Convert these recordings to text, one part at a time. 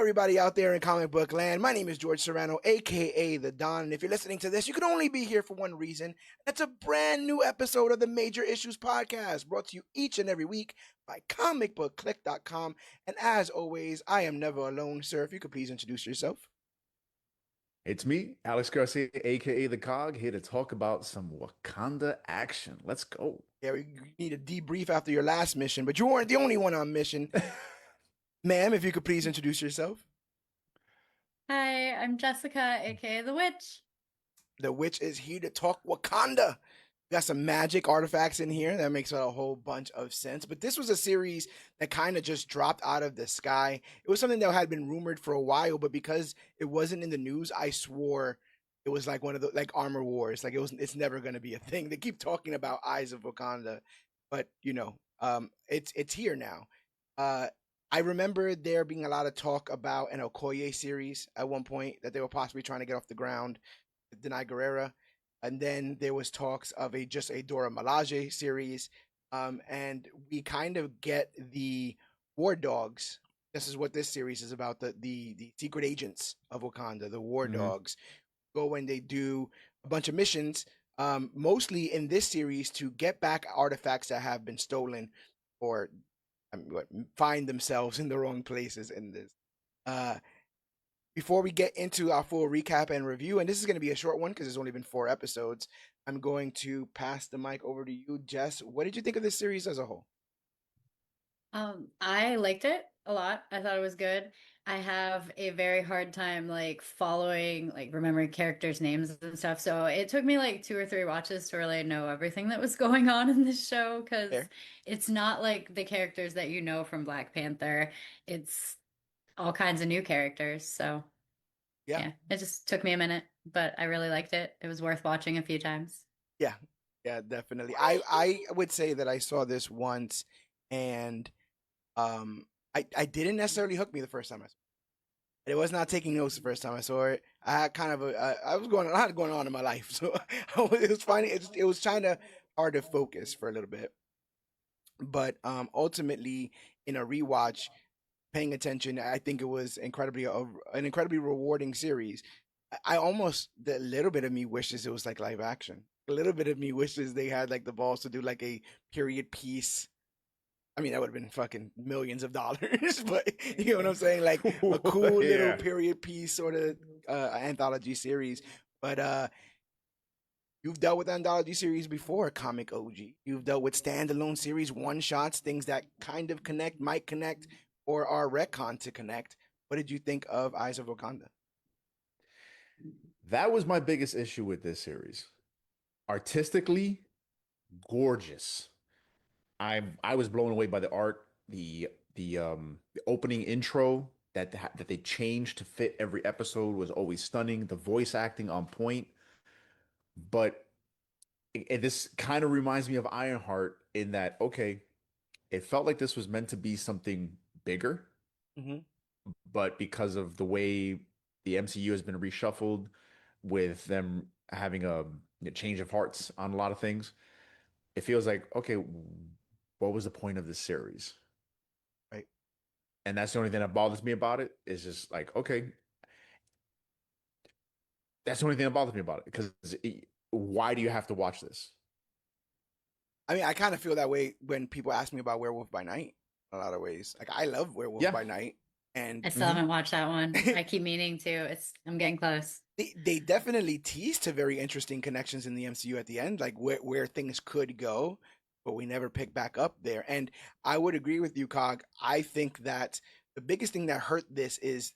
everybody out there in comic book land. My name is George Serrano, aka The Don. And if you're listening to this, you can only be here for one reason. That's a brand new episode of the Major Issues Podcast, brought to you each and every week by ComicBookClique.com. And as always, I am never alone, sir. If you could please introduce yourself. It's me, Alex Garcia, aka The Cog, here to talk about some Wakanda action. Let's go. Yeah, we need a debrief after your last mission, but you weren't the only one on mission. Ma'am, if you could please introduce yourself. Hi, I'm Jessica, aka The Witch. The witch is here to talk Wakanda. We got some magic artifacts in here. That makes a whole bunch of sense. But this was a series that kind of just dropped out of the sky. It was something that had been rumored for a while, but because it wasn't in the news, I swore it was like one of the like Armor Wars. Like it's never gonna be a thing. They keep talking about Eyes of Wakanda, but it's here now. I remember there being a lot of talk about an Okoye series at one point that they were possibly trying to get off the ground. Denai Guerrera, and then there was talks of just a Dora Milaje series, and we kind of get the War Dogs. This is what this series is about: the secret agents of Wakanda, the War Dogs, go and they do a bunch of missions, mostly in this series to get back artifacts that have been stolen or find themselves in the wrong places in this. Before we get into our full recap and review, and this is going to be a short one because there's only been 4 episodes, I'm going to pass the mic over to you, Jess. What did you think of this series as a whole? I liked it a lot. I thought it was good. I have a very hard time following, remembering characters' names and stuff. So it took me like 2 or 3 watches to really know everything that was going on in this show because it's not like the characters that you know from Black Panther. It's all kinds of new characters. So yeah, it just took me a minute, but I really liked it. It was worth watching a few times. Yeah, definitely. I would say that I saw this once, and I didn't necessarily hook me the first time I saw it. It was not taking notes the first time I saw it. I had kind of I was going a lot going on in my life, so it was finding it was kind of hard to focus for a little bit. But ultimately, in a rewatch, paying attention, I think it was an incredibly rewarding series. I almost the little bit of me wishes it was like live action. A little bit of me wishes they had like the balls to do like a period piece. I mean, that would have been fucking millions of dollars, but you know what I'm saying? Like a cool little period piece sort of anthology series. But you've dealt with anthology series before, Comic OG. You've dealt with standalone series, one shots, things that kind of connect, might connect, or are retcon to connect. What did you think of Eyes of Wakanda? That was my biggest issue with this series. Artistically, gorgeous. I was blown away by the art, the opening intro that they changed to fit every episode was always stunning. The voice acting on point, but this kind of reminds me of Ironheart in that okay, it felt like this was meant to be something bigger, Mm-hmm. but because of the way the MCU has been reshuffled with them having a change of hearts on a lot of things, it feels like okay, what was the point of this series? Right. And that's the only thing that bothers me about it is just like okay, that's the only thing that bothers me about it because why do you have to watch this? I mean, I kind of feel that way when people ask me about Werewolf by Night. In a lot of ways, like I love Werewolf Yeah, by Night, and I still haven't watched that one. I keep meaning to. I'm getting close. they definitely teased to very interesting connections in the MCU at the end, like where things could go, but we never pick back up there. And I would agree with you, Cog. I think that the biggest thing that hurt this is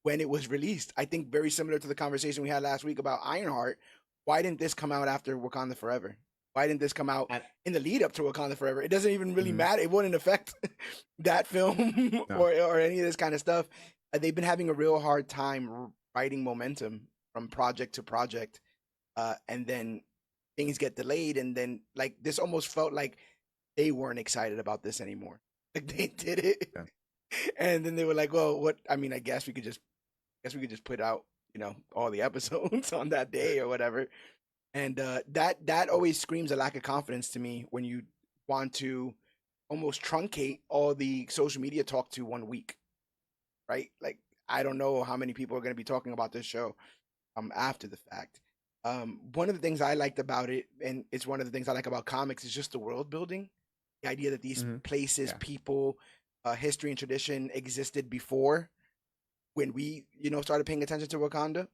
when it was released. I think very similar to the conversation we had last week about Ironheart. Why didn't this come out after Wakanda Forever? Why didn't this come out and, in the lead up to Wakanda Forever? It doesn't even really mm-hmm. matter. It wouldn't affect that film No. or any of this kind of stuff. They've been having a real hard time writing momentum from project to project, and then things get delayed, and then like this almost felt like they weren't excited about this anymore. Like they did it, Yeah. and then they were like, "Well, what? I mean, I guess we could just put out, all the episodes on that day or whatever." And that always screams a lack of confidence to me when you want to almost truncate all the social media talk to one week, right? Like I don't know how many people are going to be talking about this show after the fact. One of the things I liked about it, and it's one of the things I like about comics, is just the world building. The idea that these Hmm. places, Yeah. people, history, and tradition existed before when we, started paying attention to Wakanda.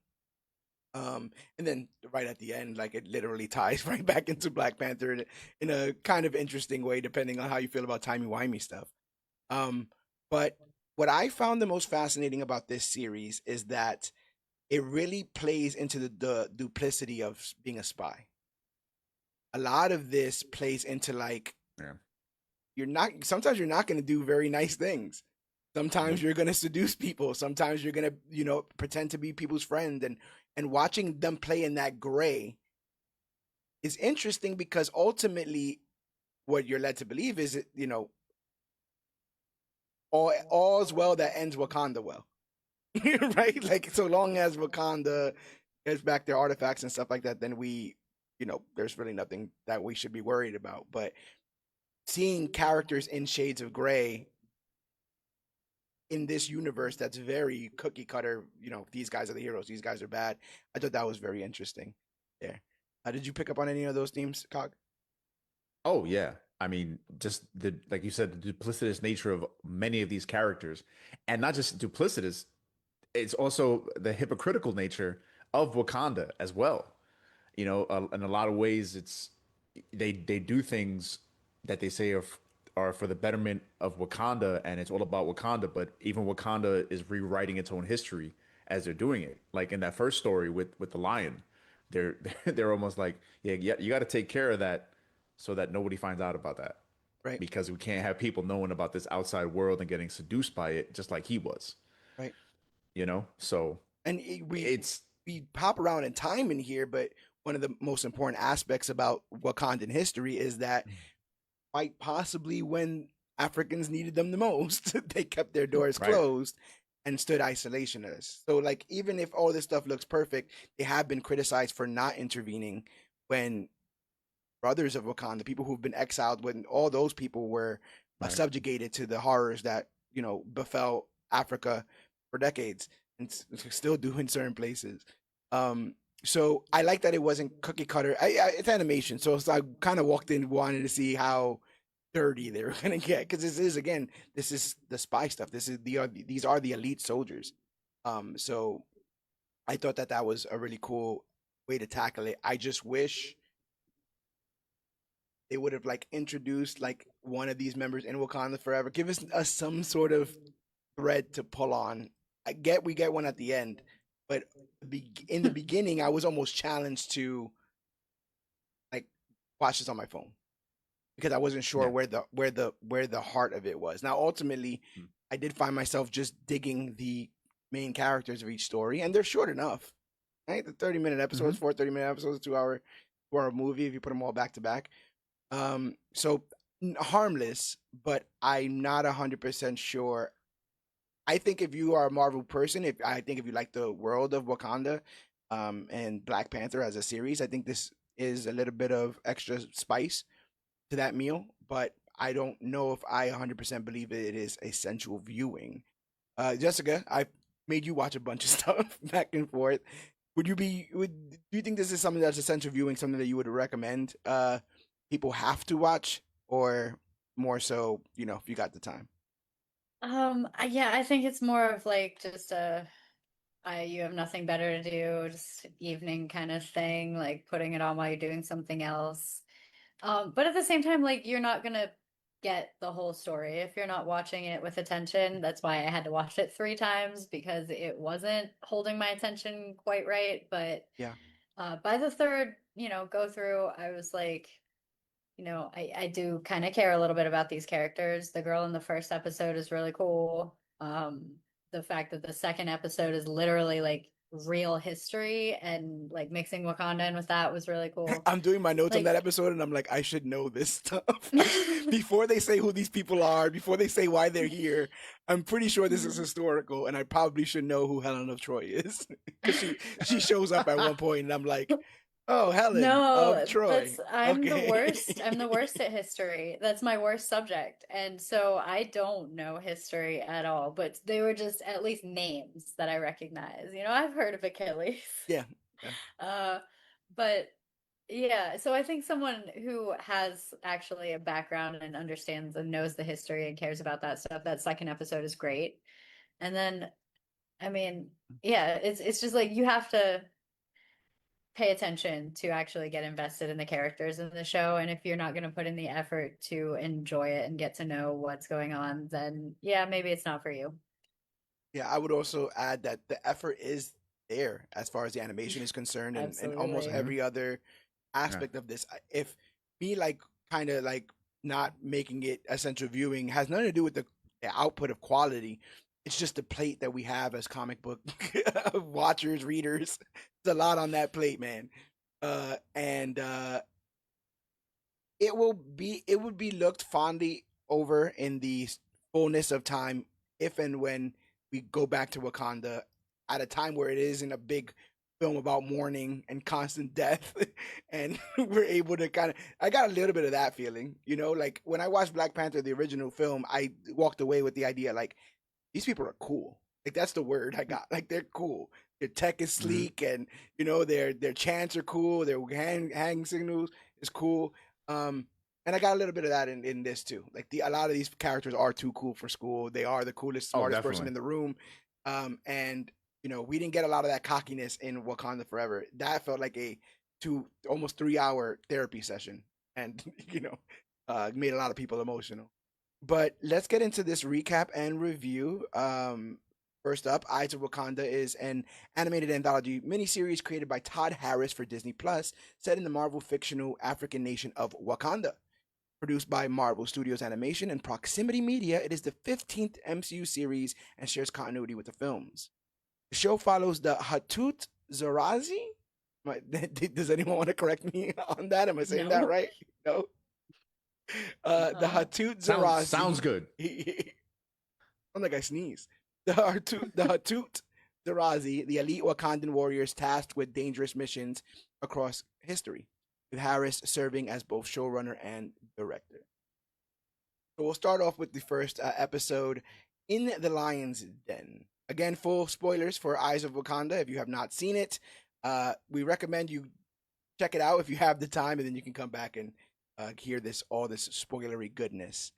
And then right at the end, like it literally ties right back into Black Panther in a kind of interesting way, depending on how you feel about timey-wimey stuff. Um, but what I found the most fascinating about this series is that it really plays into the duplicity of being a spy. A lot of this plays into like Yeah. sometimes you're not going to do very nice things. Sometimes Nope. you're going to seduce people. Sometimes you're going to, pretend to be people's friend, and watching them play in that gray is interesting because ultimately what you're led to believe is, all's well that ends Wakanda well. Right? Like so long as Wakanda gets back their artifacts and stuff like that, then there's really nothing that we should be worried about. But seeing characters in shades of gray in this universe that's very cookie cutter, these guys are the heroes, these guys are bad. I thought that was very interesting. Yeah. Did you pick up on any of those themes, Cog? Oh yeah. I mean, just the like you said, the duplicitous nature of many of these characters, and not just duplicitous, it's also the hypocritical nature of Wakanda as well. In a lot of ways, they do things that they say are for the betterment of Wakanda, and it's all about Wakanda. But even Wakanda is rewriting its own history as they're doing it. Like in that first story with the lion, they're they're almost like, yeah, you got to take care of that so that nobody finds out about that Right, because we can't have people knowing about this outside world and getting seduced by it, just like he was. right. So And it's we pop around in time in here, but one of the most important aspects about Wakandan history is that quite possibly when Africans needed them the most, they kept their doors right. closed and stood isolationist. So, like, even if all this stuff looks perfect, they have been criticized for not intervening when brothers of Wakanda, people who've been exiled, when all those people were Right. subjugated to the horrors that befell Africa for decades and still do in certain places. Um, so I like that it wasn't cookie cutter. It's animation, so I kind of walked in wanting to see how dirty they were gonna get because this is the spy stuff. These are the elite soldiers. So I thought that was a really cool way to tackle it. I just wish they would have like introduced like one of these members in Wakanda Forever. Give us some sort of thread to pull on. We get one at the end, but in the beginning, I was almost challenged to like watch this on my phone because I wasn't sure Yeah. where the heart of it was. Now, ultimately, Mm. I did find myself just digging the main characters of each story, and they're short enough. Right, the 30-minute episodes, Hmm. 4 30-minute episodes, a 2 hour movie if you put them all back to back. So harmless, but I'm not 100% sure. I think if you are a Marvel person, if you like the world of Wakanda, and Black Panther as a series, I think this is a little bit of extra spice to that meal. But I don't know if I 100% believe it is essential viewing. Jessica, I made you watch a bunch of stuff back and forth. Do you think this is something that's essential viewing, something that you would recommend people have to watch, or more so, if you got the time? Yeah, I think it's more of like just you have nothing better to do, just evening kind of thing, like putting it on while you're doing something else. But at the same time, like you're not gonna get the whole story if you're not watching it with attention. That's why I had to watch it 3 times because it wasn't holding my attention quite right. But Yeah. by the third, go through, I was like, I do kind of care a little bit about these characters. The girl in the first episode is really cool. The fact that the second episode is literally like real history and like mixing Wakanda in with that was really cool. I'm doing my notes on that Like, episode, and I'm like, I should know this stuff. Before they say who these people are, before they say why they're here, I'm pretty sure this is historical, and I probably should know who Helen of Troy is because she shows up at one point, and I'm like, Oh, Helen of No, Troy. I'm the Okay. worst. I'm the worst at history. That's my worst subject. And so I don't know history at all, but they were just at least names that I recognize. I've heard of Achilles. Yeah. Yeah. Uh, but yeah, so I think someone who has actually a background and understands and knows the history and cares about that stuff, that second episode is great. And then, I mean, yeah, it's just like you have to pay attention to actually get invested in the characters in the show. And if you're not going to put in the effort to enjoy it and get to know what's going on, then yeah, maybe it's not for you. Yeah, I would also add that the effort is there as far as the animation is concerned, and almost Absolutely. Mhm. every other Yeah. aspect of this. If me like kind of like not making it essential viewing has nothing to do with the output of quality. It's just the plate that we have as comic book watchers, readers. It's a lot on that plate, man. And it would be looked fondly over in the fullness of time if and when we go back to Wakanda at a time where it isn't a big film about mourning and constant death and we're able to kind of I got a little bit of that feeling, like when I watched Black Panther the original film, I walked away with the idea like these people are cool. Like that's the word I got. Like they're cool. Their tech is Mhm. sleek, and their chants are cool. Their hang signals is cool. Um, and I got a little bit of that in this too. Like a lot of these characters are too cool for school. They are the coolest, Oh, smartest person definitely. in the room. And we didn't get a lot of that cockiness in Wakanda Forever. That felt like a almost 3 hour therapy session, and made a lot of people emotional. But let's get into this recap and review. First up, Eyes of Wakanda is an animated anthology miniseries created by Todd Harris for Disney Plus, set in the Marvel fictional African nation of Wakanda. Produced by Marvel Studios Animation and Proximity Media, it is the 15th MCU series and shares continuity with the films. The show follows the Hatut Zeraze. Does anyone want to correct me on that? Am I saying that No. right? No. The Uh-uh. Hatut Sounds Zeraze. good. Sound like I sneeze. The Hatut Zeraze, the elite Wakandan warriors tasked with dangerous missions across history, with Harris serving as both showrunner and director. So we'll start off with the first episode, In the Lion's Den. Again, full spoilers for Eyes of Wakanda. If you have not seen it, we recommend you check it out if you have the time, and then you can come back and hear all this spoilery goodness.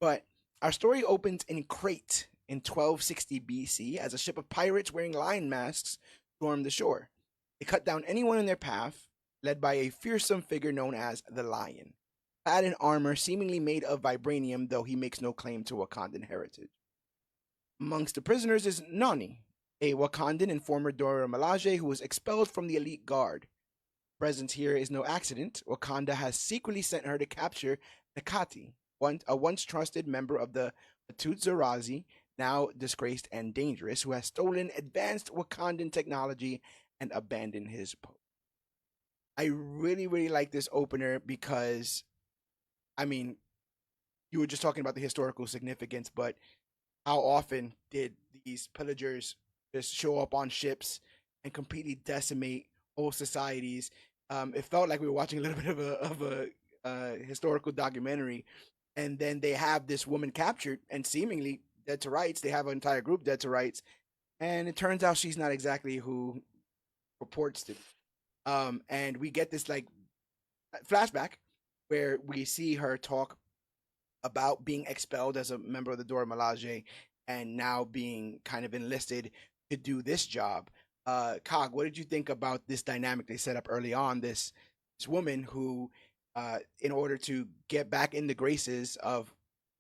But our story opens in Crete in 1260 BC as a ship of pirates wearing lion masks stormed the shore. They cut down anyone in their path, led by a fearsome figure known as the Lion, clad in armor seemingly made of vibranium, though he makes no claim to Wakandan heritage. Amongst the prisoners is Nani, a Wakandan and former Dora Milaje who was expelled from the elite guard. Presence here is no accident. Wakanda has secretly sent her to capture Nakati, a once trusted member of the Hatut Zeraze, now disgraced and dangerous, who has stolen advanced Wakandan technology and abandoned his post. I really, really like this opener because, I mean, you were just talking about the historical significance, but how often did these pillagers just show up on ships and completely decimate whole societies? It felt like we were watching a little bit of a historical documentary, and then they have this woman captured and seemingly dead to rights. They have an entire group dead to rights, and it turns out she's not exactly who purports to. And we get this like flashback where we see her talk about being expelled as a member of the Dora Milaje and now being kind of enlisted to do this job. Cog, what did you think about this dynamic they set up early on? This woman who, in order to get back in the graces of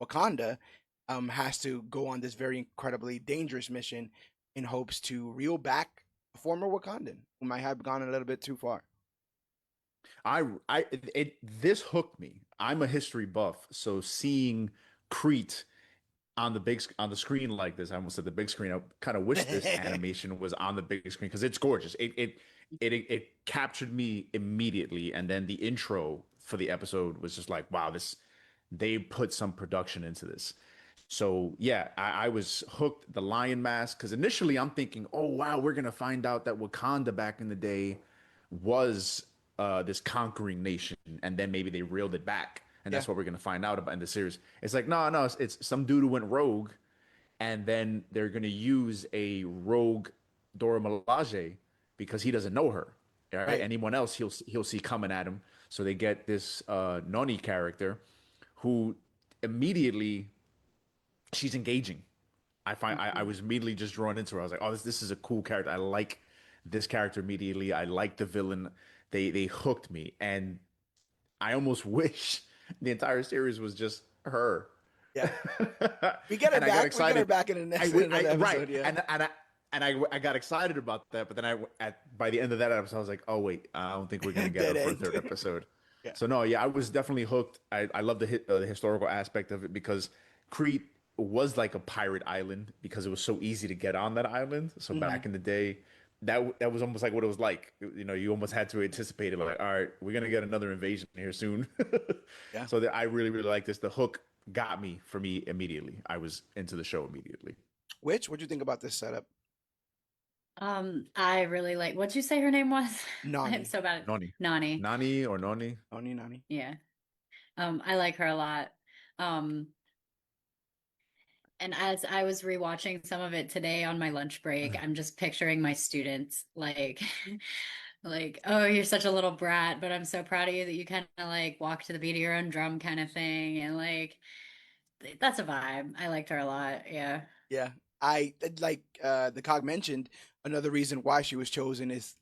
Wakanda, has to go on this very incredibly dangerous mission in hopes to reel back a former Wakandan who might have gone a little bit too far. This hooked me. I'm a history buff, so seeing Crete on on the screen like this, I almost said the big screen. I kind of wish this animation was on the big screen because it's gorgeous. It captured me immediately, and then the intro for the episode was just like, wow, this they put some production into this. So yeah, I was hooked. The lion mask, because initially I'm thinking, oh wow, we're gonna find out that Wakanda back in the day was this conquering nation, and then maybe they reeled it back, and Yeah. that's what we're gonna find out about in the series. It's like no, it's some dude who went rogue, and then they're gonna use a rogue Dora Milaje because he doesn't know her. All right, Right. anyone else he'll see coming at him. So they get this Noni character who immediately she's engaging. I was immediately just drawn into her. I was like, oh, this is a cool character. I like this character immediately. I like the villain. They hooked me, and I almost wish the entire series was just her. Yeah. We get her And I got back. We get her excited. back in the next in another Right, episode. Yeah. and I got excited about that, but then by the end of that episode, I was like, oh wait, I don't think we're gonna get her Dead for a end. third episode. Yeah. So no, yeah, I was definitely hooked. I love the historical aspect of it because Crete was like a pirate island because it was so easy to get on that island. So back in the day, that was almost like what it was like. You know, you almost had to anticipate it. Like, all right, we're gonna get another invasion here soon. Yeah. So I really really like this. The hook got me for me immediately. I was into the show immediately. What'd you think about this setup? I really like, what'd you say her name was? I'm Nani. so bad at Noni, Nani. Nani or Noni. Nani. Yeah. I like her a lot. Um, and as I was rewatching some of it today on my lunch break, I'm just picturing my students like like, oh, you're such a little brat, but I'm so proud of you that you kind of like walk to the beat of your own drum kind of thing. And like that's a vibe. I liked her a lot. Yeah. Yeah. I like the cog mentioned another reason why she was chosen is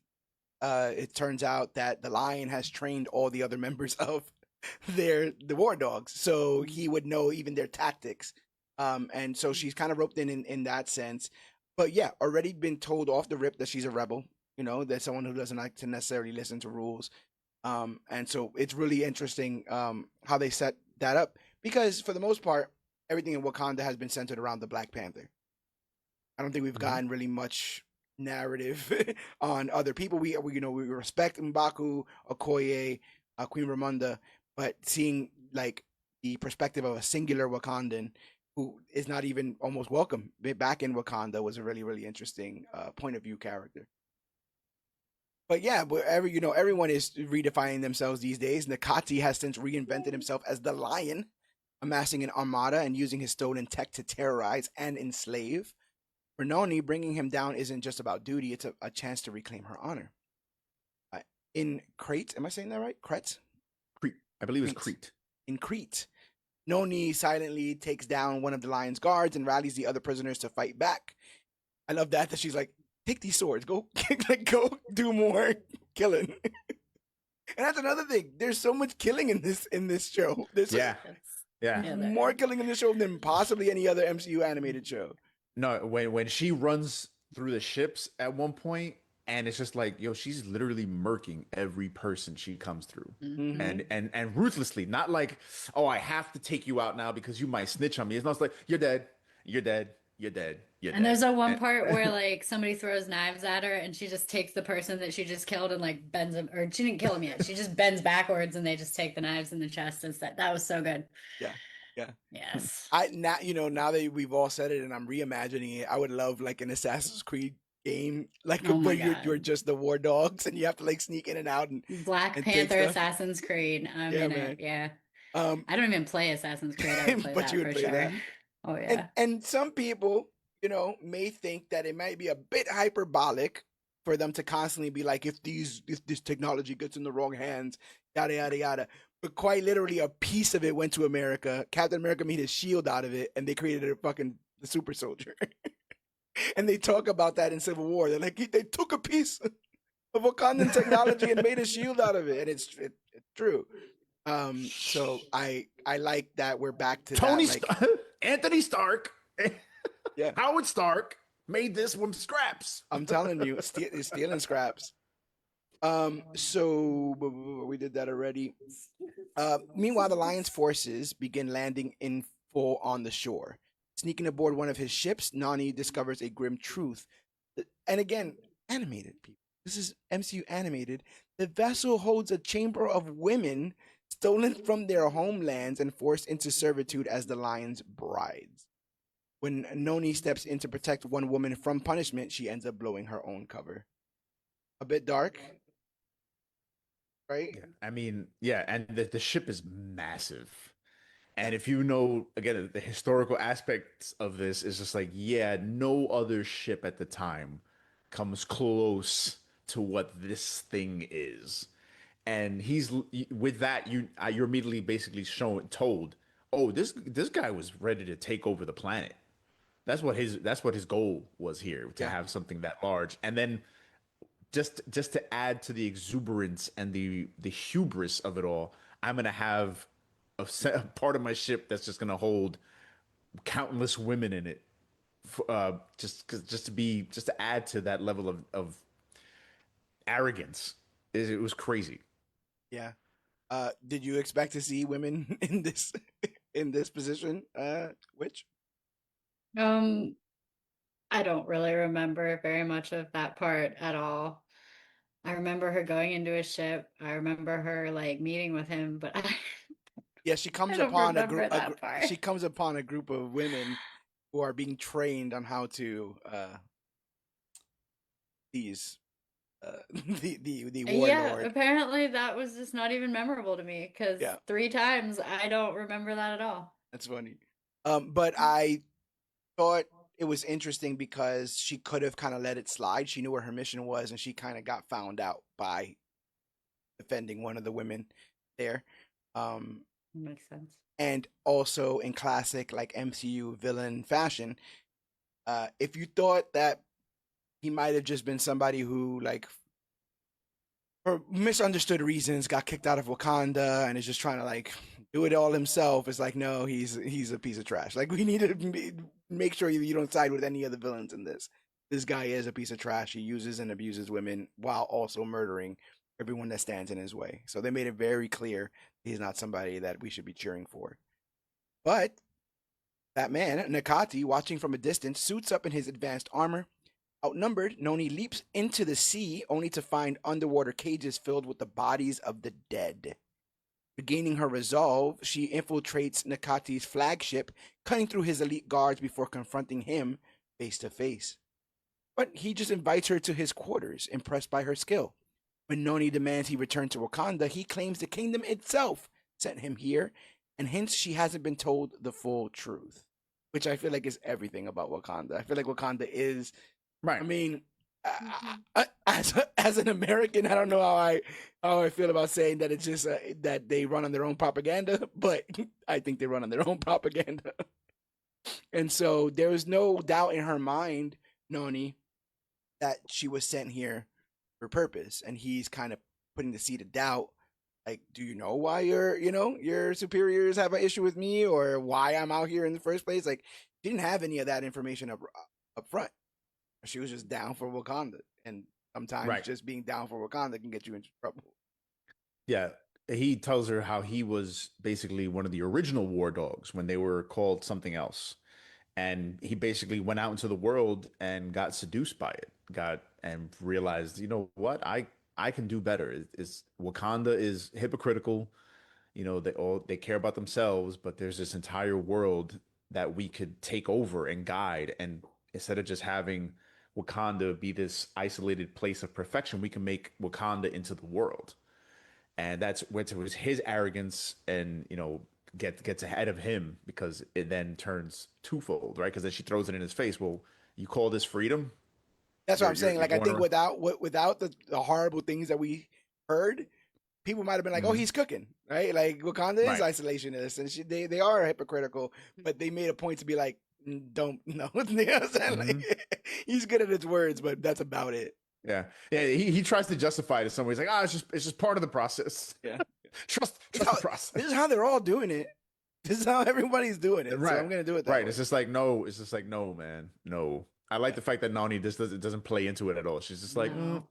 it turns out that the lion has trained all the other members of the war dogs, so he would know even their tactics. And so she's kind of roped in that sense. But yeah, already been told off the rip that she's a rebel. You know, that someone who doesn't like to necessarily listen to rules. And so it's really interesting how they set that up because for the most part, everything in Wakanda has been centered around the Black Panther. I don't think we've Mhm. gotten really much narrative on other people. We you know we respect M'Baku, Okoye, Queen Ramonda, but seeing like the perspective of a singular Wakandan who is not even almost welcome back in Wakanda was a really really interesting point of view character. But yeah, but everyone is redefining themselves these days. Nakati has since reinvented himself as the lion, amassing an armada and using his stolen tech to terrorize and enslave. For Noni, bringing him down isn't just about duty, it's a chance to reclaim her honor. Uh, in Crete, am I saying that right? Crete? Crete, I believe it's Crete. Crete. In Crete, Noni silently takes down one of the lion's guards and rallies the other prisoners to fight back. I love that she's like, take these swords, go go do more killing. And that's another thing. There's so much killing in this show. There's Yeah, yeah. Yeah, more killing in this show than possibly any other MCU animated show. No, when she runs through the ships at one point, and it's just like, yo, she's literally murking every person she comes through, Mhm. and ruthlessly, not like, oh, I have to take you out now because you might snitch on me. It's not like you're dead, you're dead, you're dead, you're And dead. there's a one And- part where like somebody throws knives at her and she just takes the person that she just killed and like bends him, or she didn't kill him yet. She just bends backwards and they just take the knives in the chest instead. That was so good. Yeah. Yeah. Yes. Now that we've all said it and I'm reimagining it, I would love like an Assassin's Creed game, like Oh my where you're God. just the war dogs and you have to like sneak in and out and Black and take Panther, stuff. Assassin's Creed. I'm Yeah, in man. it. Yeah. Um, I don't even play Assassin's Creed. I would play but that you would for play sure. that. Oh And yeah. and some people, may think that it might be a bit hyperbolic for them to constantly be like, if this technology gets in the wrong hands, yada yada yada. But quite literally, a piece of it went to America. Captain America made his shield out of it, and they created the super soldier. And they talk about that in Civil War. They're like, they took a piece of Wakandan technology and made a shield out of it, and it's true. So I like that we're back to Tony, that. Like, Anthony Stark, yeah, Howard Stark made this with scraps. I'm telling you, stealing scraps. So we did that already. Meanwhile, the Lion's forces begin landing in full on the shore. Sneaking aboard one of his ships, Nani discovers a grim truth. And again, animated people. This is MCU animated. The vessel holds a chamber of women stolen from their homelands and forced into servitude as the Lion's brides. When Noni steps in to protect one woman from punishment, she ends up blowing her own cover. A bit dark. right? Yeah, I mean, yeah, and the ship is massive. And if you know, again, the historical aspects of this is just like, yeah, no other ship at the time comes close to what this thing is. And he's with that, you're immediately basically told, oh, this guy was ready to take over the planet. That's what his goal was here, to Yeah. have something that large. And then just to add to the exuberance and the hubris of it all, I'm gonna have a part of my ship that's just gonna hold countless women in it, just to add to that level of arrogance. It was crazy. Yeah. Did you expect to see women in this in this position? Which Um, I don't really remember very much of that part at all. I remember her going into a ship. I remember her like meeting with him, but yeah, she I comes don't upon remember that part. she comes upon a group of women who are being trained on how to these the Yeah, warlord. apparently that was just not even memorable to me because Yeah, 3 times I don't remember that at all. that's funny. But I thought it was interesting because she could have kind of let it slide. She knew where her mission was, and she kind of got found out by defending one of the women there. Um, Makes sense. and also in classic like MCU villain fashion, if you thought that he might have just been somebody who like for misunderstood reasons got kicked out of Wakanda and is just trying to like do it all himself, it's like no, he's a piece of trash. Like we need to make sure you don't side with any of the villains in this. This guy is a piece of trash. He uses and abuses women while also murdering everyone that stands in his way. So they made it very clear he's not somebody that we should be cheering for. But that man, Nakati, watching from a distance, suits up in his advanced armor. Outnumbered, Noni leaps into the sea only to find underwater cages filled with the bodies of the dead. Regaining her resolve, she infiltrates Nakati's flagship, cutting through his elite guards before confronting him face to face. But he just invites her to his quarters, impressed by her skill. When Noni demands he return to Wakanda, he claims the kingdom itself sent him here, and hence she hasn't been told the full truth, which I feel like is everything about Wakanda. I feel like Wakanda is, I Right. mean, as an American, I don't know how I feel about saying that it's just that they run on their own propaganda, but I think they run on their own propaganda, and so there is no doubt in her mind, Noni, that she was sent here for purpose, and he's kind of putting the seed of doubt. Like, do you know why your superiors have an issue with me, or why I'm out here in the first place? Like, she didn't have any of that information up front. She was just down for Wakanda, and sometimes Right. just being down for Wakanda can get you into trouble. Yeah. He tells her how he was basically one of the original war dogs when they were called something else. And he basically went out into the world and got seduced by it, got and realized, you know what, I can do better. Is Wakanda is hypocritical. They care about themselves, but there's this entire world that we could take over and guide. And instead of just having Wakanda be this isolated place of perfection, we can make Wakanda into the world. And that's which was his arrogance, and gets ahead of him, because it then turns twofold, right? Because then she throws it in his face. Well, you call this freedom? That's what You're I'm you're saying. you're Like, I going think around. without the horrible things that we heard, people might have been like, "Oh, Mhm. he's cooking," right? Like Wakanda is Right. isolationist, and they are hypocritical, but they made a point to be like, "Don't no," you know what I'm saying? Hmm. Like, he's good at his words, but that's about it. Yeah. Yeah. He tries to justify it to somebody. He's like, it's just part of the process. Yeah, trust it's trust the how this is process. how they're all doing it. This is how everybody's doing it, so Right. I'm gonna do it that Right. way. It's just like no. It's just like no, man. No. I like Yeah, the fact that Nani just doesn't play into it at all. She's just like, No.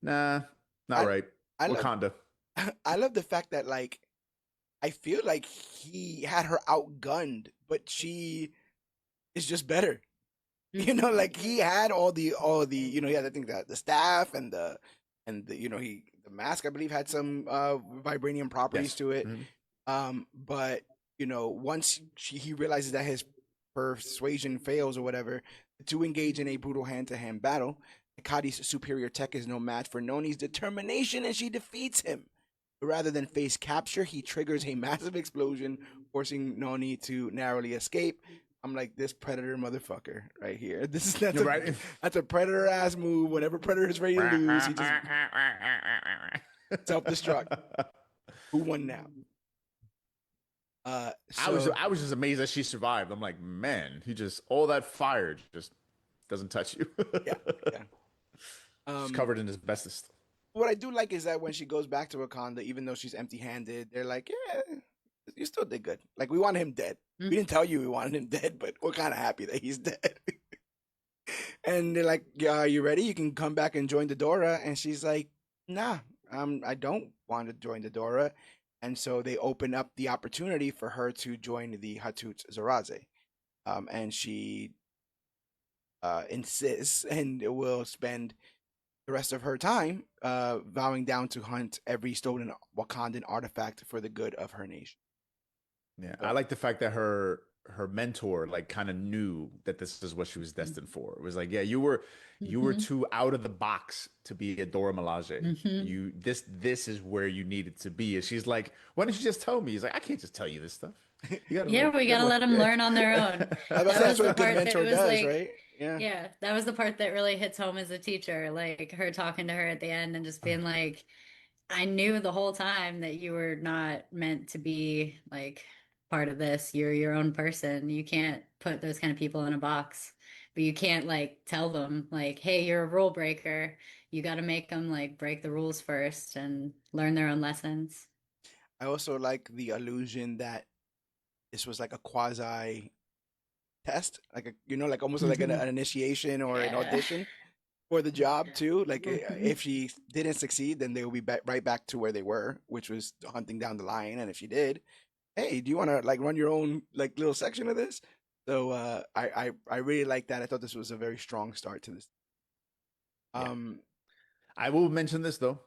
nah, not I right. I love Wakanda. I love the fact that like I feel like he had her outgunned, but she is just better. Hmm. Like he had all the he had I think that the staff and the mask I believe had some vibranium properties Yes. to it. Mhm. But once he realizes that his persuasion fails or whatever, to engage in a brutal hand-to-hand battle, Hikari's superior tech is no match for Noni's determination, and she defeats him. But rather than face capture, he triggers a massive explosion, forcing Noni to narrowly escape. I'm like, this predator motherfucker right here. You're right. That's a predator ass move. Whenever predator is ready to lose, he just self destruct. Who won now? I was just amazed that she survived. I'm like, man, he just all that fire just doesn't touch you. Yeah, yeah. She's covered in asbestos. What I do like is that when she goes back to Wakanda, even though she's empty-handed, they're like, "Yeah, you still did good. Like we want him dead. We didn't tell you we wanted him dead, but we're kind of happy that he's dead." And they're like, "Yeah, are you ready? You can come back and join the Dora." And she's like, "Nah, I don't want to join the Dora." And so they open up the opportunity for her to join the Hatut Zeraze. And she insists and will spend the rest of her time vowing down to hunt every stolen Wakandan artifact for the good of her nation. Yeah, I like the fact that her mentor like kind of knew that this is what she was destined for. It was like, yeah, you were too out of the box to be a Dora Milaje. You this is where you needed to be. And she's like, why don't you just tell me? He's like, I can't just tell you this stuff. Yeah, we gotta let them learn on their own. That's what a good mentor does, right? Yeah, that was the part that really hits home as a teacher, like her talking to her at the end and just being like, I knew the whole time that you were not meant to be like part of this. You're your own person. You can't put those kind of people in a box, but you can't like tell them like, hey, you're a rule breaker. You got to make them like break the rules first and learn their own lessons. I also like the allusion that this was like a quasi test, like like almost like an initiation or an audition for the job too. Like if she didn't succeed, then they will be right back to where they were, which was hunting down the lion. And if she did, hey, do you want to like run your own like little section of this? So I really like that. I thought this was a very strong start to this. I will mention this though.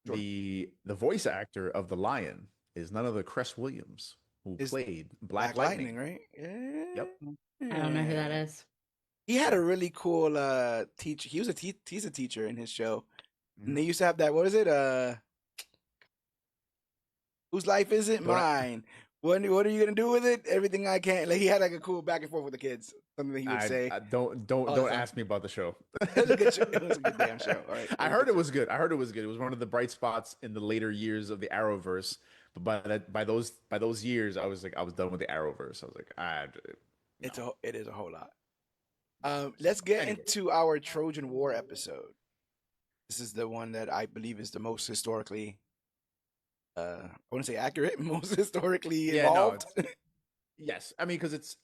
Sure. The voice actor of the lion is none other Cress Williams, who played Black Lightning, right? Yeah. Yep. I don't know who that is. He had a really cool teacher. He was he's a teacher in his show. And they used to have that, what is it? Whose life is it? Mine. What are you gonna do with it? Everything I can. Like he had like a cool back and forth with the kids. Something that he would say. Don't ask me about the show. It was a good show. It was a good damn show. All right. I heard it was good. It was one of the bright spots in the later years of the Arrowverse. But by those years, I was done with the Arrowverse. I was like, no. It is a whole lot. Let's get into our Trojan War episode. This is the one that I believe is the most historically I want to say accurate, most historically involved. No, yes, I mean because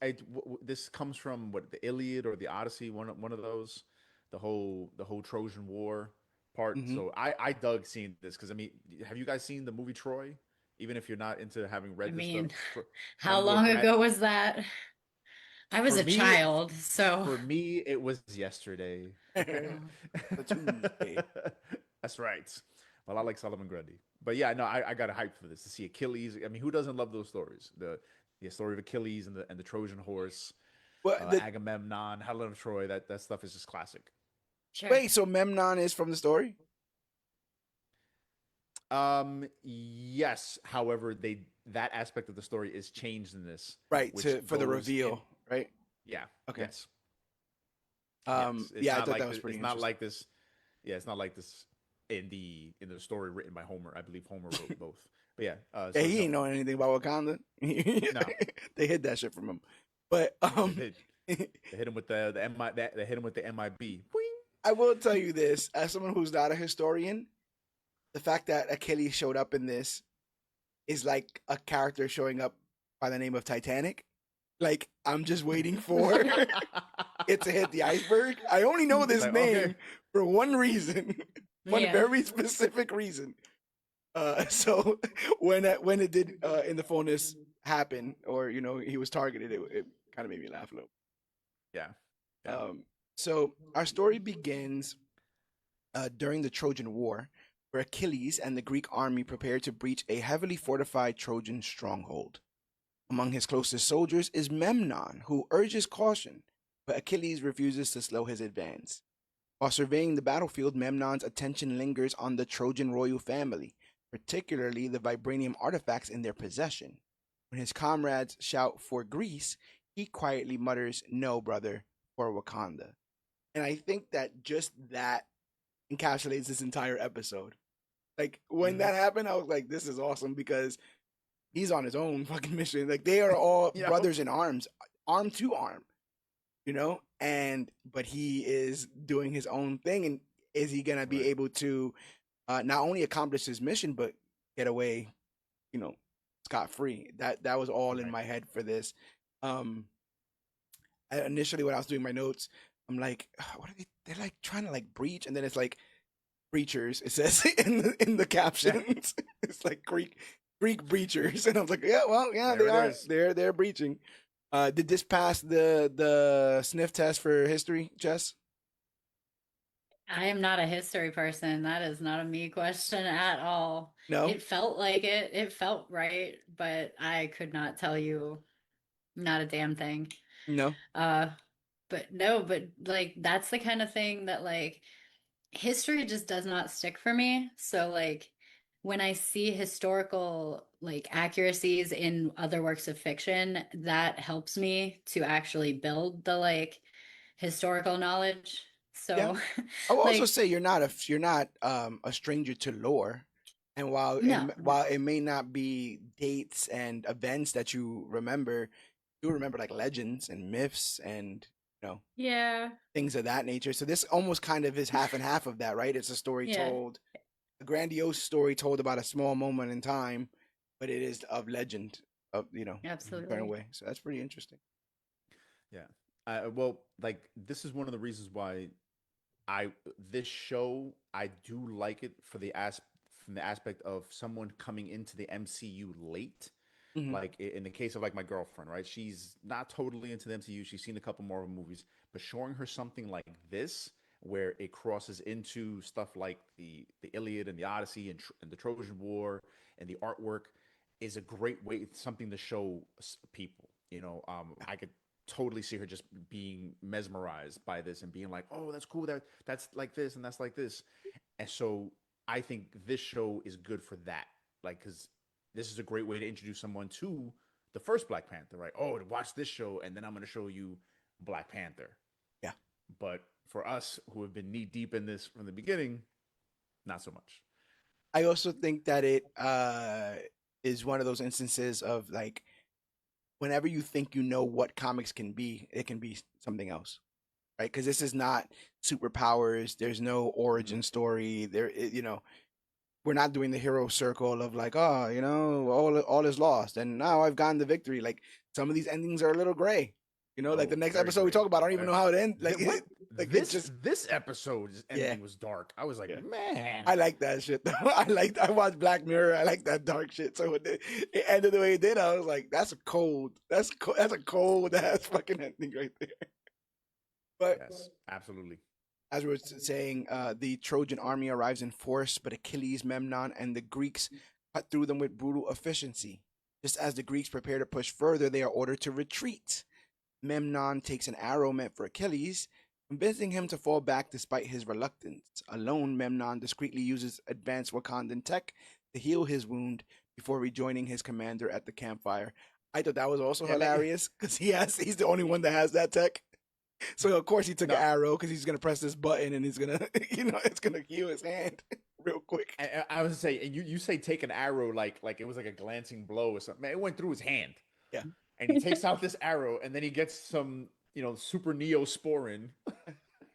this comes from what, the Iliad or the Odyssey, one of those, the whole Trojan War part. So I dug seeing this because I mean, have you guys seen the movie Troy? Even if you're not into having read this stuff, how long ago was that? I was a child, so for me it was yesterday. That's right. Well, I like Solomon Grundy. But yeah, no, I got hyped for this to see Achilles. I mean, who doesn't love those stories? The story of Achilles and the Trojan horse, Agamemnon, Helen of Troy. That stuff is just classic. Sure. Wait, so Memnon is from the story? Yes. However, that aspect of the story is changed in this, right? For the reveal, right? Yeah. Okay. Yes. Yeah, I thought that was pretty. It's not like this. Yeah, it's not like this in the story written by Homer. I believe Homer wrote both. But yeah, he ain't knowing anything about Wakanda. No, they hid that shit from him. But they hit him with the they hit him with the MIB. Boing. I will tell you this, as someone who's not a historian, the fact that Achilles showed up in this is like a character showing up by the name of Titanic. Like, I'm just waiting for it to hit the iceberg. I only know this name for one reason, very specific reason. So when it did in the fullness happen, or he was targeted, it kind of made me laugh a little. Yeah. So our story begins during the Trojan War, where Achilles and the Greek army prepared to breach a heavily fortified Trojan stronghold. Among his closest soldiers is Memnon, who urges caution, but Achilles refuses to slow his advance. While surveying the battlefield, Memnon's attention lingers on the Trojan royal family, particularly the vibranium artifacts in their possession. When his comrades shout for Greece, he quietly mutters, "No, brother, for Wakanda." And I think that just that encapsulates this entire episode. Like when Mhm. that happened, I was like, "This is awesome," because he's on his own fucking mission. Like they are all Yep. brothers in arms, arm to arm, And but he is doing his own thing, and is he gonna be Right. able to not only accomplish his mission but get away, you know, scot free? That was all in Right. my head for this. Um, initially when I was doing my notes, I'm like, what are they? They're like trying to like breach, and then it's like breachers. It says in the Yeah. captions, it's like Greek breachers, and I was like, yeah, well, yeah, There they it are. is. They're breaching. Did this pass the sniff test for history, Jess? I am not a history person. That is not a me question at all. No, It felt like it. It felt right, but I could not tell you not a damn thing. no. Uh, but no, but like that's the kind of thing that like history just does not stick for me. So like when I see historical like accuracies in other works of fiction, that helps me to actually build the like historical knowledge. Yeah. So I will also like say you're not a stranger to lore, and no, no. while it may not be dates and events that you remember, you remember like legends and myths and Yeah. things of that nature. So this almost kind of is half and half of that, right? It's a story Yeah, told, a grandiose story told about a small moment in time, but it is of legend of in a absolutely. way. So that's pretty interesting. Yeah. Well, like this is one of the reasons why I this show I do like it for from the aspect of someone coming into the MCU late. Hmm. Like in the case of like my girlfriend, right? She's not totally into the MCU. She's seen a couple more movies, but showing her something like this, where it crosses into stuff like the Iliad and the Odyssey and the Trojan War and the artwork, is a great way, something to show people. I could totally see her just being mesmerized by this and being like, "Oh, that's cool. That's like this and that's like this." And so I think this show is good for that. Like, because this is a great way to introduce someone to the first Black Panther, right? Oh, to watch this show, and then I'm going to show you Black Panther. Yeah. But for us who have been knee deep in this from the beginning, not so much. I also think that it is one of those instances of like whenever you think you know what comics can be, it can be something else, right? Because this is not superpowers. There's no Mm-hmm. origin story. We're not doing the hero circle of like, oh, all is lost, and now I've gotten the victory. Like some of these endings are a little gray. Like the Oh, next very episode we great. talk about, I don't even know how it ends. Like, What it this just, this episode's yeah, ending was dark. I was like, yeah. man. I like that shit though. I watched Black Mirror. I like that dark shit. So when it ended the way it did, I was like, that's a cold ass fucking ending right there. But Yes, absolutely. as we were saying, the Trojan army arrives in force, but Achilles, Memnon, and the Greeks cut through them with brutal efficiency. Just as the Greeks prepare to push further, they are ordered to retreat. Memnon takes an arrow meant for Achilles, convincing him to fall back despite his reluctance. Alone, Memnon discreetly uses advanced Wakandan tech to heal his wound before rejoining his commander at the campfire. I thought that was also Yeah, man. hilarious because he's the only one that has that tech. So of course he took an No, arrow because he's gonna press this button and he's gonna, it's gonna heal his hand real quick. I was say, and you say take an arrow like it was like a glancing blow or something. Man, it went through his hand, Yeah. and he takes out this arrow, and then he gets some super neosporin,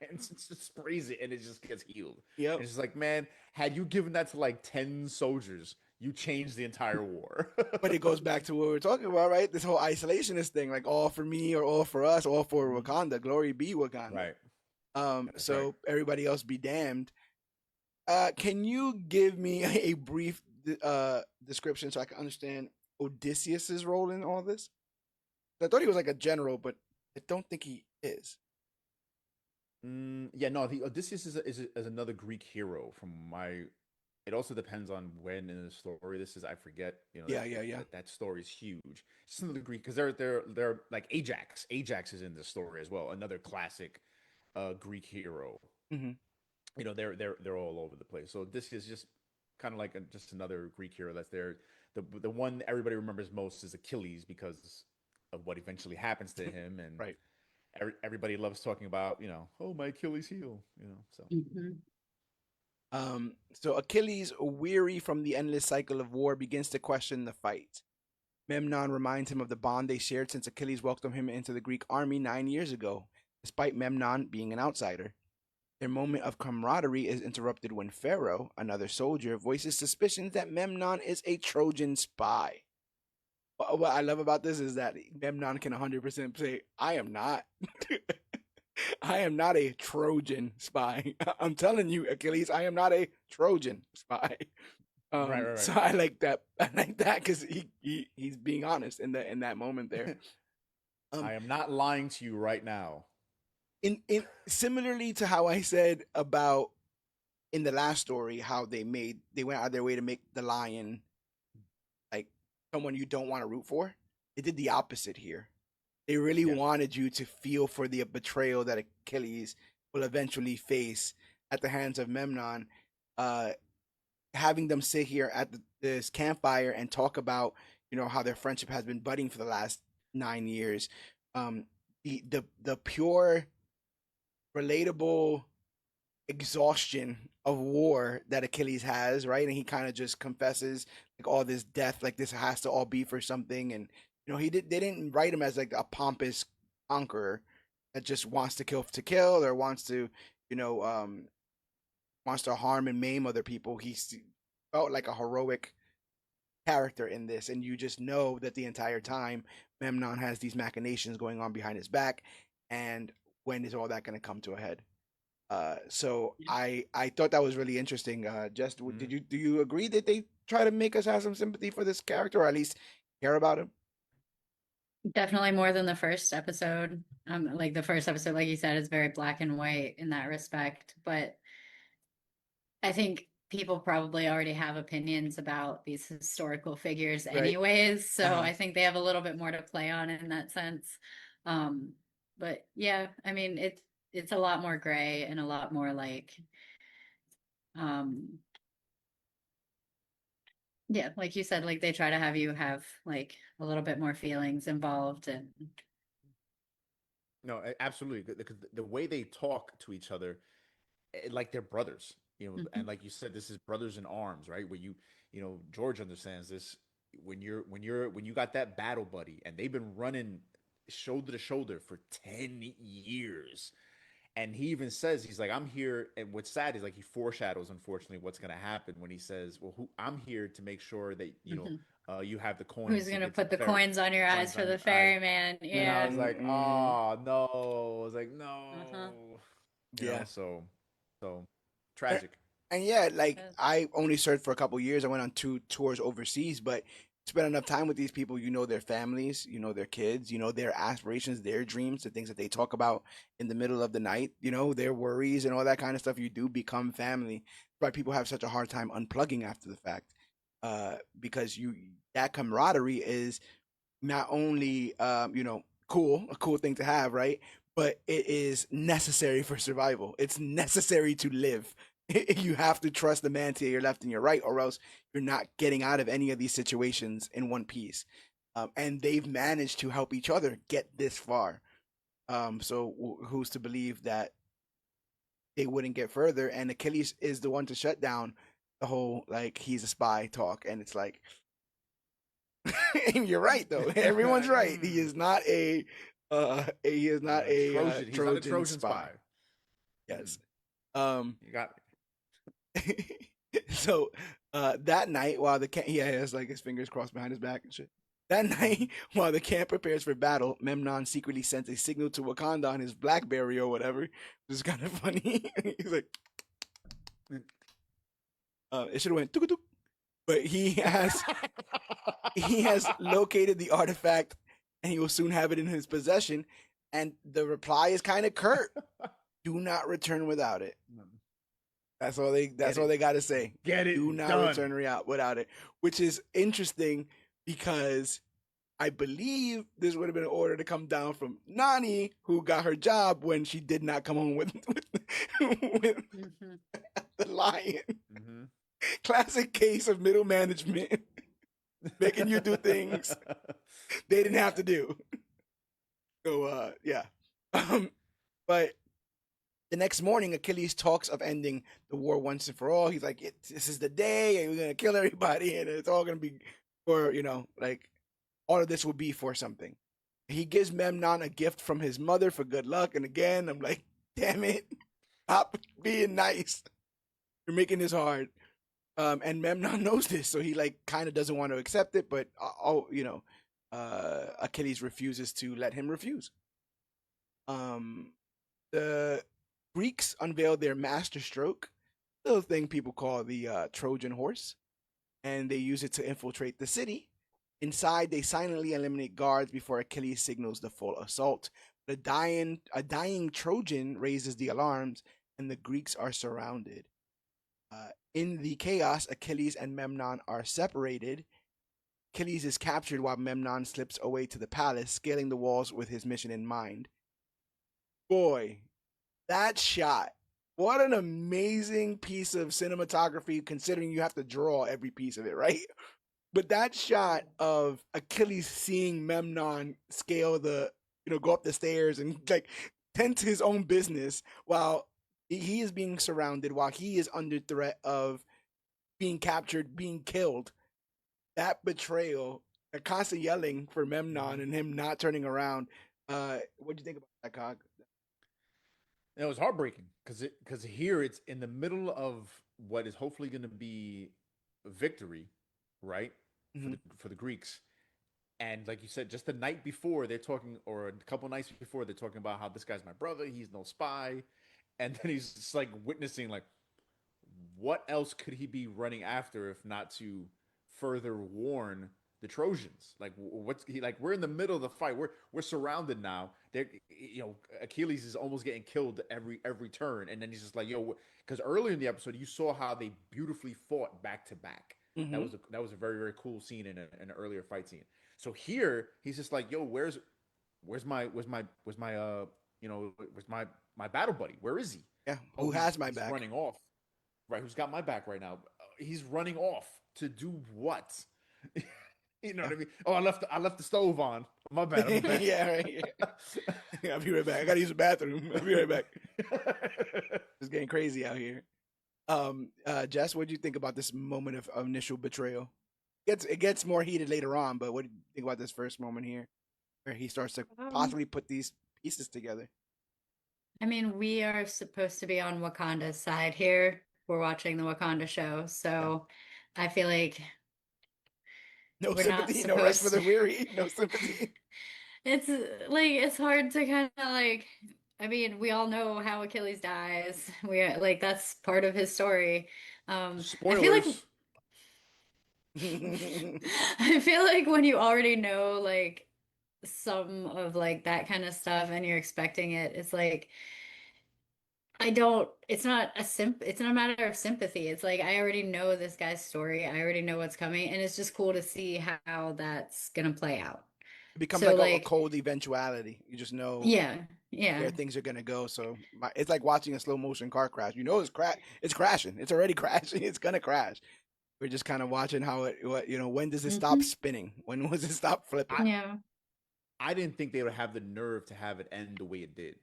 and just sprays it, and it just gets healed. Yep. And it's just like, man, had you given that to like 10 soldiers, you changed the entire war. But it goes back to what we were talking about, right? This whole isolationist thing, like all for me or all for us, all for Mhm. Wakanda. Glory be Wakanda. Right, that's right. So everybody else be damned. Can you give me a brief description so I can understand Odysseus's role in all this? I thought he was like a general, but I don't think he is. Yeah, no, the Odysseus is another Greek hero from my. It also depends on when in the story this is. I forget. Yeah, yeah, yeah. That story is huge. It's another Greek because they're like Ajax. Ajax is in this story as well. Another classic Greek hero. Hmm. They're all over the place. So this is just kind of like just another Greek hero that's there. The one everybody remembers most is Achilles because of what eventually happens to him, and Right. everybody loves talking about, oh, my Achilles heel, so. Mhm. So Achilles, weary from the endless cycle of war, begins to question the fight. Memnon reminds him of the bond they shared since Achilles welcomed him into the Greek army 9 years ago, despite Memnon being an outsider. Their moment of camaraderie is interrupted when Pharaoh, another soldier, voices suspicions that Memnon is a Trojan spy. What I love about this is that Memnon can 100% say, I am not. I am not a Trojan spy. I'm telling you, Achilles, I am not a Trojan spy. Right. So I like that. I like that because he's being honest in that moment there. Um, I am not lying to you right now. in similarly to how I said about in the last story, how they went out of their way to make the lion like someone you don't want to root for. They did the opposite here. They really Yeah. wanted you to feel for the betrayal that Achilles will eventually face at the hands of Memnon. Having them sit here at this campfire and talk about how their friendship has been budding for the last 9 years. Um, the pure relatable exhaustion of war that Achilles has, right? And he kind of just confesses like all this death, like this has to all be for something. And they didn't write him as like a pompous conqueror that just wants to kill or wants to, you know, um wants to harm and maim other people. He felt like a heroic character in this, and you just know that the entire time Memnon has these machinations going on behind his back, and when is all that going to come to a head? So I thought that was really interesting. Just Mhm. do you agree that they try to make us have some sympathy for this character, or at least care about him? Definitely more than the first episode. Like the first episode, like you said, is very black and white in that respect. But I think people probably already have opinions about these historical figures Right. anyways. So Uh-huh. I think they have a little bit more to play on in that sense. Um, but yeah, I mean it's a lot more gray and a lot more like um yeah, like you said, like they try to have you have like a little bit more feelings involved and No, absolutely. Because the way they talk to each other, like they're brothers, and Mhm. like you said, this is brothers in arms, right? Where George understands this. When you got that battle buddy, and they've been running shoulder to shoulder for 10 years, and he even says he's like, I'm here. And what's sad is like he foreshadows, unfortunately, what's going to happen when he says, "Well, I'm here to make sure that Mhm. you have the Who's coins to gonna get to put the the ferry, coins on your eyes coins for on the your eyes." ferryman? And I Yeah. was like, Mm-hmm. oh no. I was like, Uh-huh. no. Yeah. So And, tragic. and yeah, like Yes. I only served for a couple years. I went on 2 tours overseas, but spent enough time with these people. You know their families, you know their kids, you know their aspirations, their dreams, the things that they talk about in the middle of the night. You know their worries and all that kind of stuff. You do become family. Why people have such a hard time unplugging after the fact, because that camaraderie is not only a cool thing to have, right? But it is necessary for survival. It's necessary to live. You have to trust the man to your left and your right, or else you're not getting out of any of these situations in one piece. And they've managed to help each other get this far. So who's to believe that they wouldn't get further? And Achilles is the one to shut down the whole like he's a spy talk, and it's like you're right though. Everyone's right. He is not a He's not a Trojan Trojan spy. spy. Mm, Yes. Um. you got So that night, while he has like his fingers crossed behind his back and shit. That night, mhm. while the camp prepares for battle, Memnon secretly sends a signal to Wakanda on his BlackBerry or whatever, which is kind of funny. He's like, it should have went tuk tuk, but he has located the artifact and he will soon have it in his possession. And the reply is kind of curt: "Do not return without it." That's all they. That's Get all it. they got to say. Get Do it not done. return without it, which is interesting because I believe this would have been an order to come down from Nani, who got her job when she did not come home with Mhm. the lion. Hmm. Classic case of middle management making you do things they didn't have to do. So yeah. But the next morning, Achilles talks of ending the war once and for all. He's like, "This is the day, and we're gonna kill everybody, and it's all gonna be for like all of this will be for something." He gives Memnon a gift from his mother for good luck, and again, I'm like, "Damn it, stop being nice. You're making this hard." And Memnon knows this, so he like kind of doesn't want to accept it, but Achilles refuses to let him refuse. The Greeks unveiled their master stroke, little thing people call the Trojan horse, and they use it to infiltrate the city. Inside, they silently eliminate guards before Achilles signals the full assault. A dying Trojan raises the alarms, and the Greeks are surrounded. In the chaos, Achilles and Memnon are separated. Achilles is captured while Memnon slips away to the palace, scaling the walls with his mission in mind. Boy, that shot. What an amazing piece of cinematography, considering you have to draw every piece of it, right? But that shot of Achilles seeing Memnon scale go up the stairs and like tend to his own business while he is being surrounded, while he is under threat of being captured, being killed. That betrayal, the constant yelling for Memnon and him not turning around. What do you think about that, Cog? And it was heartbreaking because here it's in the middle of what is hopefully going to be a victory, right, Mm-hmm. for the Greeks. And like you said, just the night before they're talking, or a couple nights before they're talking about how this guy's my brother, he's no spy, and then he's just like witnessing like what else could he be running after if not to further warn the Trojans? Like what's he like? We're in the middle of the fight. We're surrounded now. They're Achilles is almost getting killed every turn, and then he's just like because earlier in the episode you saw how they beautifully fought back to back. Mm-hmm. That was a very very cool scene in an earlier fight scene. So here he's just like where's my battle buddy? Where is he? Yeah, Oh, who has my he's back? running off. Right, who's got my back right now? He's running off to do what? You know Yeah. what I mean? Oh, I left the stove on. My bad. My bad. Yeah, right. Yeah. I'll be right back. I gotta use the bathroom. I'll be right back. It's getting crazy out here. Jess, what do you think about this moment of initial betrayal? It gets more heated later on, but what do you think about this first moment here, where he starts to Um, possibly put these pieces together? I mean, we are supposed to be on Wakanda's side here. We're watching the Wakanda show, Yeah. so I feel like No we're not sympathy, no rest for supposed the to. weary, no sympathy. It's like it's hard to kind of like. I mean, we all know how Achilles dies. We like that's part of his story. I feel like Spoilers. I feel like when you already know like some of like that kind of stuff and you're expecting it, it's like I don't, it's not a matter of sympathy. It's like I already know this guy's story. I already know what's coming, and it's just cool to see how that's gonna play out. It becomes So like a like, cold eventuality. You just know yeah, where yeah. things are gonna go. So it's like watching a slow motion car crash. You know it's crashing. It's already crashing. It's gonna crash. We're just kind of watching how when does it stop Hmm. spinning? When does it stop I flipping? Yeah. I didn't think they would have the nerve to have it end the way it did.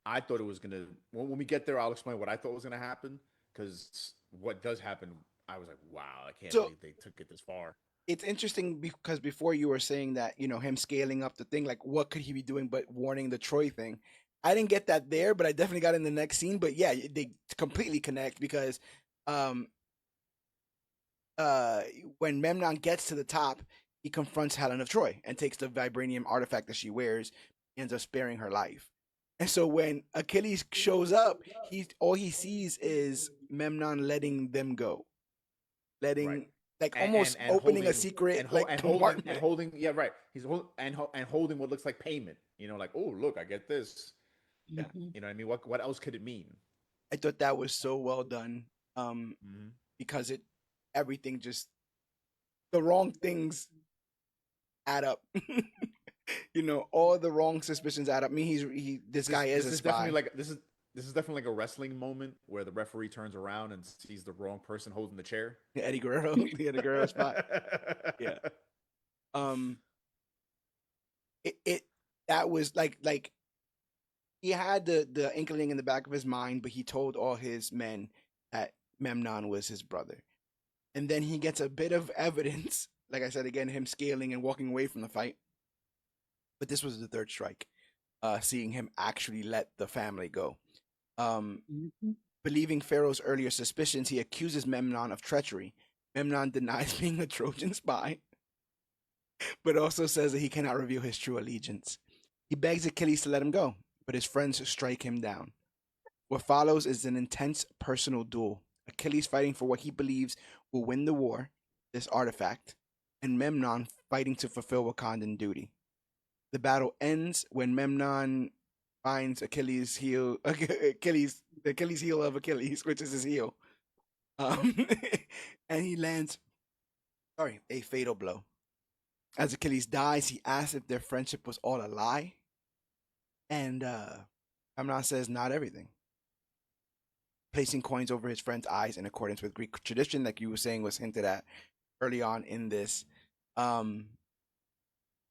I thought it was gonna. When we get there, I'll explain what I thought was gonna happen. Because what does happen, I was like, wow, I can't So believe they took it this far. it's interesting because before you were saying that him scaling up the thing, like what could he be doing but warning the Troy thing. I didn't get that there, but I definitely got in the next scene. But yeah, they completely connect because um uh when Memnon gets to the top, he confronts Helen of Troy and takes the vibranium artifact that she wears, ends up sparing her life. And so when Achilles shows up, he sees is Memnon letting them go, Right. letting like And almost opening a secret like and compartment. holding yeah right and holding what looks like payment, like, oh look, I get this. Yeah, Hmm. You know what I mean? What else could it mean? I thought that was so well done, um, Mm-hmm. because everything just the wrong things add up. All the wrong suspicions add up. I mean, this guy is This a is definitely spy. like This is definitely like a wrestling moment where the referee turns around and sees the wrong person holding the chair. Eddie Guerrero, the Eddie Guerrero spot. Yeah. Um, it that was like he had the inkling in the back of his mind, but he told all his men that Memnon was his brother. And then he gets a bit of evidence, like I said again, him scaling and walking away from the fight. But this was the third strike, seeing him actually let the family go. Mhm. Believing Pharaoh's earlier suspicions, he accuses Memnon of treachery. Memnon denies being a Trojan spy, but also says that he cannot reveal his true allegiance. He begs Achilles to let him go, but his friends strike him down. What follows is an intense personal duel. Achilles fighting for what he believes will win the war, this artifact, and Memnon fighting to fulfill Wakandan duty. The battle ends when Memnon finds Achilles' heel, the Achilles heel of Achilles, which is his heel, um, and he lands, a fatal blow. As Achilles dies, he asks if their friendship was all a lie, and Memnon says not everything, placing coins over his friend's eyes in accordance with Greek tradition, like you were saying was hinted at early on in this. Um,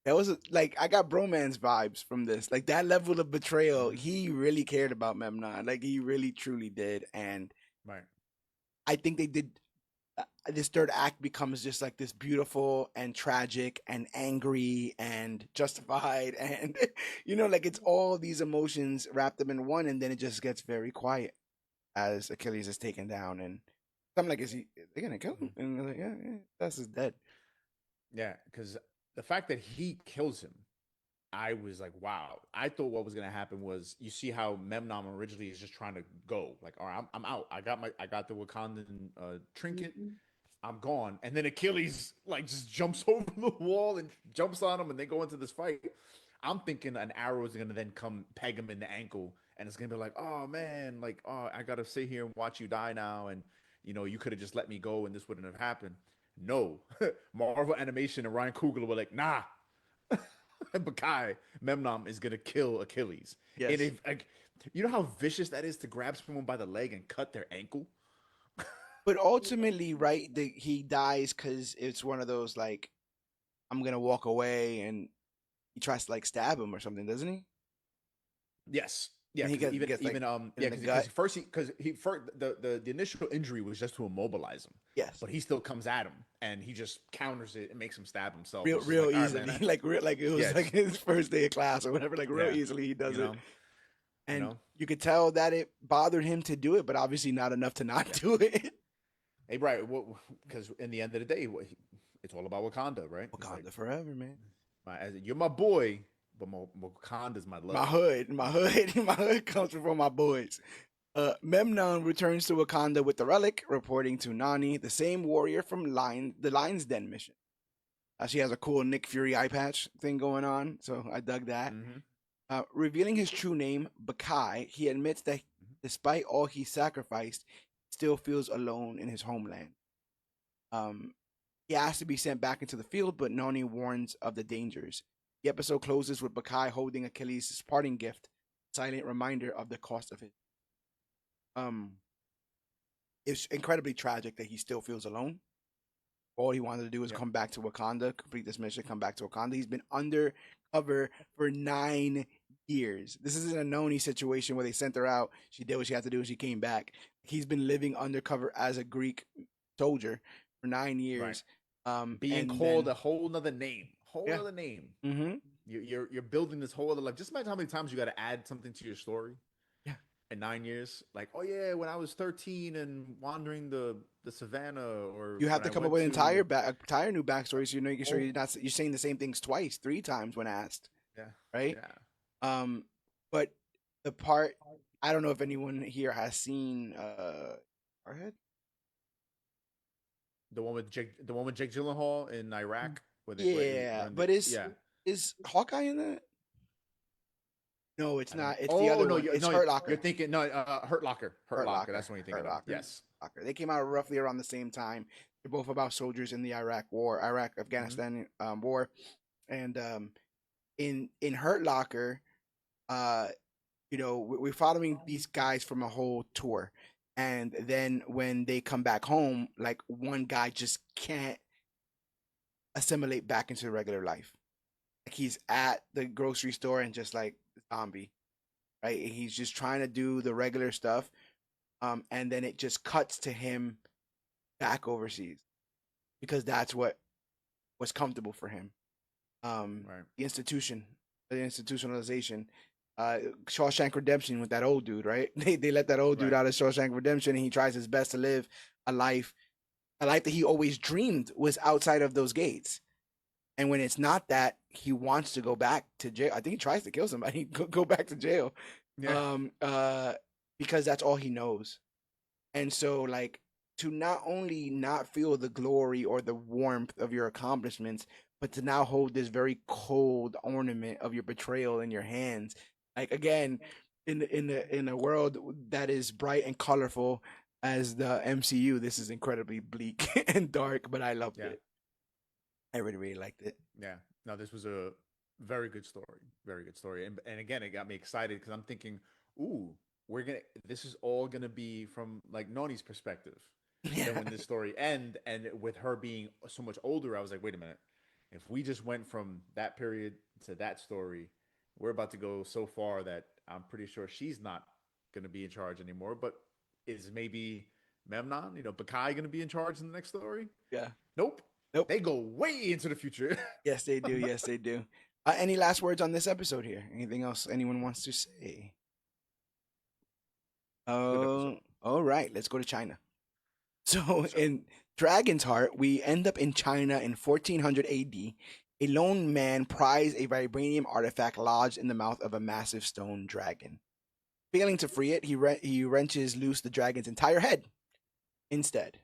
that was like I got bromance vibes from this. Like that level of betrayal, Mhm. he really cared about Memnon. Like he really truly did, and Right. I think they did. This third act becomes just like this beautiful and tragic and angry and justified, and like it's all these emotions wrapped up in one, and then it just gets very quiet as Achilles is taken down, and I'm like, is they gonna kill him? Mhm. And they're like, yeah, yeah, that's his dead. Yeah, because the fact that he kills him, I was like, wow. I thought what was gonna happen was you see how Memnon originally is just trying to go, like, all right, I'm out. I got the Wakandan trinket. Mhm. I'm gone. And then Achilles like just jumps over the wall and jumps on him, and they go into this fight. I'm thinking an arrow is gonna then come peg him in the ankle, and it's gonna be like, oh man, like, oh, I gotta sit here and watch you die now, and you could have just let me go, and this wouldn't have happened. No, Marvel Animation and Ryan Coogler were like, nah, Bakai Memnon is gonna kill Achilles. And Yes, if like, you know how vicious that is to grab someone by the leg and cut their ankle. but ultimately, right? He dies because it's one of those like I'm gonna walk away, and he tries to like stab him or something, doesn't he? Yes. Yeah, And he because gets like yeah, in the because gut. he first the initial injury was just to immobilize him, Yes, but he still comes at him and he just counters it and makes him stab himself. real It's just like, all right, man, easily, like real like it yeah, was like his first day of class or whatever. Like real yeah, easily he does you it, know, you and know, you could tell that it bothered him to do it, but obviously not enough to not yeah. do it. Hey, right, because in the end of the day, it's all about Wakanda, right? It's like Wakanda forever, man. you're my boy, but Wakanda's my My love. hood, my hood, my hood comes from my boys. Memnon returns to Wakanda with the relic, reporting to Nani, the same warrior from the Lion's Den mission. She has a cool Nick Fury eye patch thing going on, so I dug that. Mm-hmm. Revealing his true name, Bakai, he admits that despite all he sacrificed, he still feels alone in his homeland. Um, he asks to be sent back into the field, but Nani warns of the dangers. The episode closes with Bakai holding Achilles' parting gift, silent reminder of the cost of it. Um, it's incredibly tragic that he still feels alone. All he wanted to do was Yep. come back to Wakanda, complete this mission, come back to Wakanda. He's been undercover for 9 years. This isn't a Noni situation where they sent her out. She did what she had to do and she came back. He's been living undercover as a Greek soldier for nine Right. years. Being And called then a whole nother name, whole yeah, other name. mm-hmm, You're building this whole other life. Just imagine how many times you got to add something to your story yeah. in 9 years. Like, oh yeah, when I was 13 and wandering the savannah, or You have when to I come up went with to entire new backstory, so you sure oh you're saying the same things twice, 3 times when asked, yeah right? yeah Um, but the part I don't know if anyone here has seen Arhead. the one with Jake Gyllenhaal in Iraq where Yeah, when but they yeah. is Hawkeye in that? No, it's I don't. not. It's the Oh other no, one. It's no, Hurt you're Locker. thinking no. Hurt Locker, Hurt Hurt Locker. Locker. That's what you're thinking Hurt of. Locker. Yes. Locker. They came out roughly around the same time. They're both about soldiers in the Iraq Hmm. Afghanistan war, and in Hurt Locker, uh, we're following these guys from a whole tour, and then when they come back home, like one guy just can't assimilate back into regular life. Like he's at the grocery store and just like zombie, right? He's just trying to do the regular stuff, and then it just cuts to him back overseas because that's what was comfortable for him. Right. The institution, the institutionalization, Shawshank Redemption with that old dude, right? They let that old dude Right. out of Shawshank Redemption, and he tries his best to live a life, a life that he always dreamed was outside of those gates. And when it's not that, he wants to go back to jail. I think he tries to kill somebody, go back to jail, Yeah. um, uh, because that's all he knows. And so, like, to not only not feel the glory or the warmth of your accomplishments, but to now hold this very cold ornament of your betrayal in your hands. Like again, in a world that is bright and colorful as the MCU, this is incredibly bleak and dark, but I loved Yeah. it. I really, really liked it. Yeah. No, this was a very good story. Very good story. And again, it got me excited because I'm thinking, ooh, this is all gonna be from like Noni's perspective. Yeah. Then when this story and with her being so much older, I was like, wait a minute. If we just went from that period to that story, we're about to go so far that I'm pretty sure she's not gonna be in charge anymore. But is maybe Memnon, Bakai gonna be in charge in the next story? Yeah. Nope. Nope. They go way into the future. Yes, they do. Yes, they do. Any last words on this episode here? Anything else anyone wants to say? Good episode. All right. Let's go to China. So Let's go. in Dragon's Heart, we end up in China in 1400 AD. A lone man pries a vibranium artifact lodged in the mouth of a massive stone dragon. Failing to free it, he wrenches loose the dragon's entire head. Instead,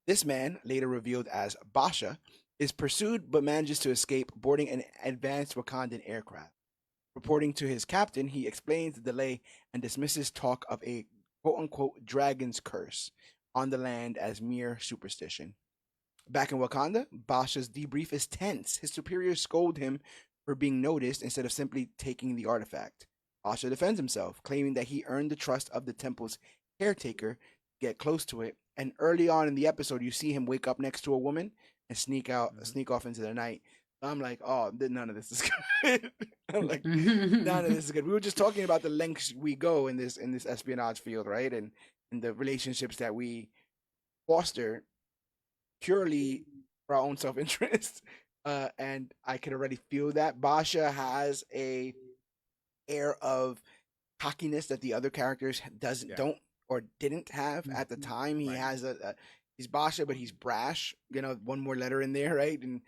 this man, later revealed as Basha, is pursued but manages to escape boarding an advanced Wakandan aircraft. Reporting to his captain, he explains the delay and dismisses talk of a quote unquote dragon's curse on the land as mere superstition. Back in Wakanda, Basha's debrief is tense. His superiors scold him for being noticed instead of simply taking the artifact. Basha defends himself, claiming that he earned the trust of the temple's caretaker to get close to it. And early on in the episode, you see him wake up next to a woman and Mm-hmm. sneak off into the night. I'm like, oh, none of this is good. I'm like, none of this is good. We were just talking about the lengths we go in this espionage field, right? And the relationships that we foster purely for our own self interest. And I could already feel that Basha has a air of cockiness that the other characters doesn't Yeah. don't or didn't have at the time. He Right. has he's Basha, but he's brash. One more letter in there, right? And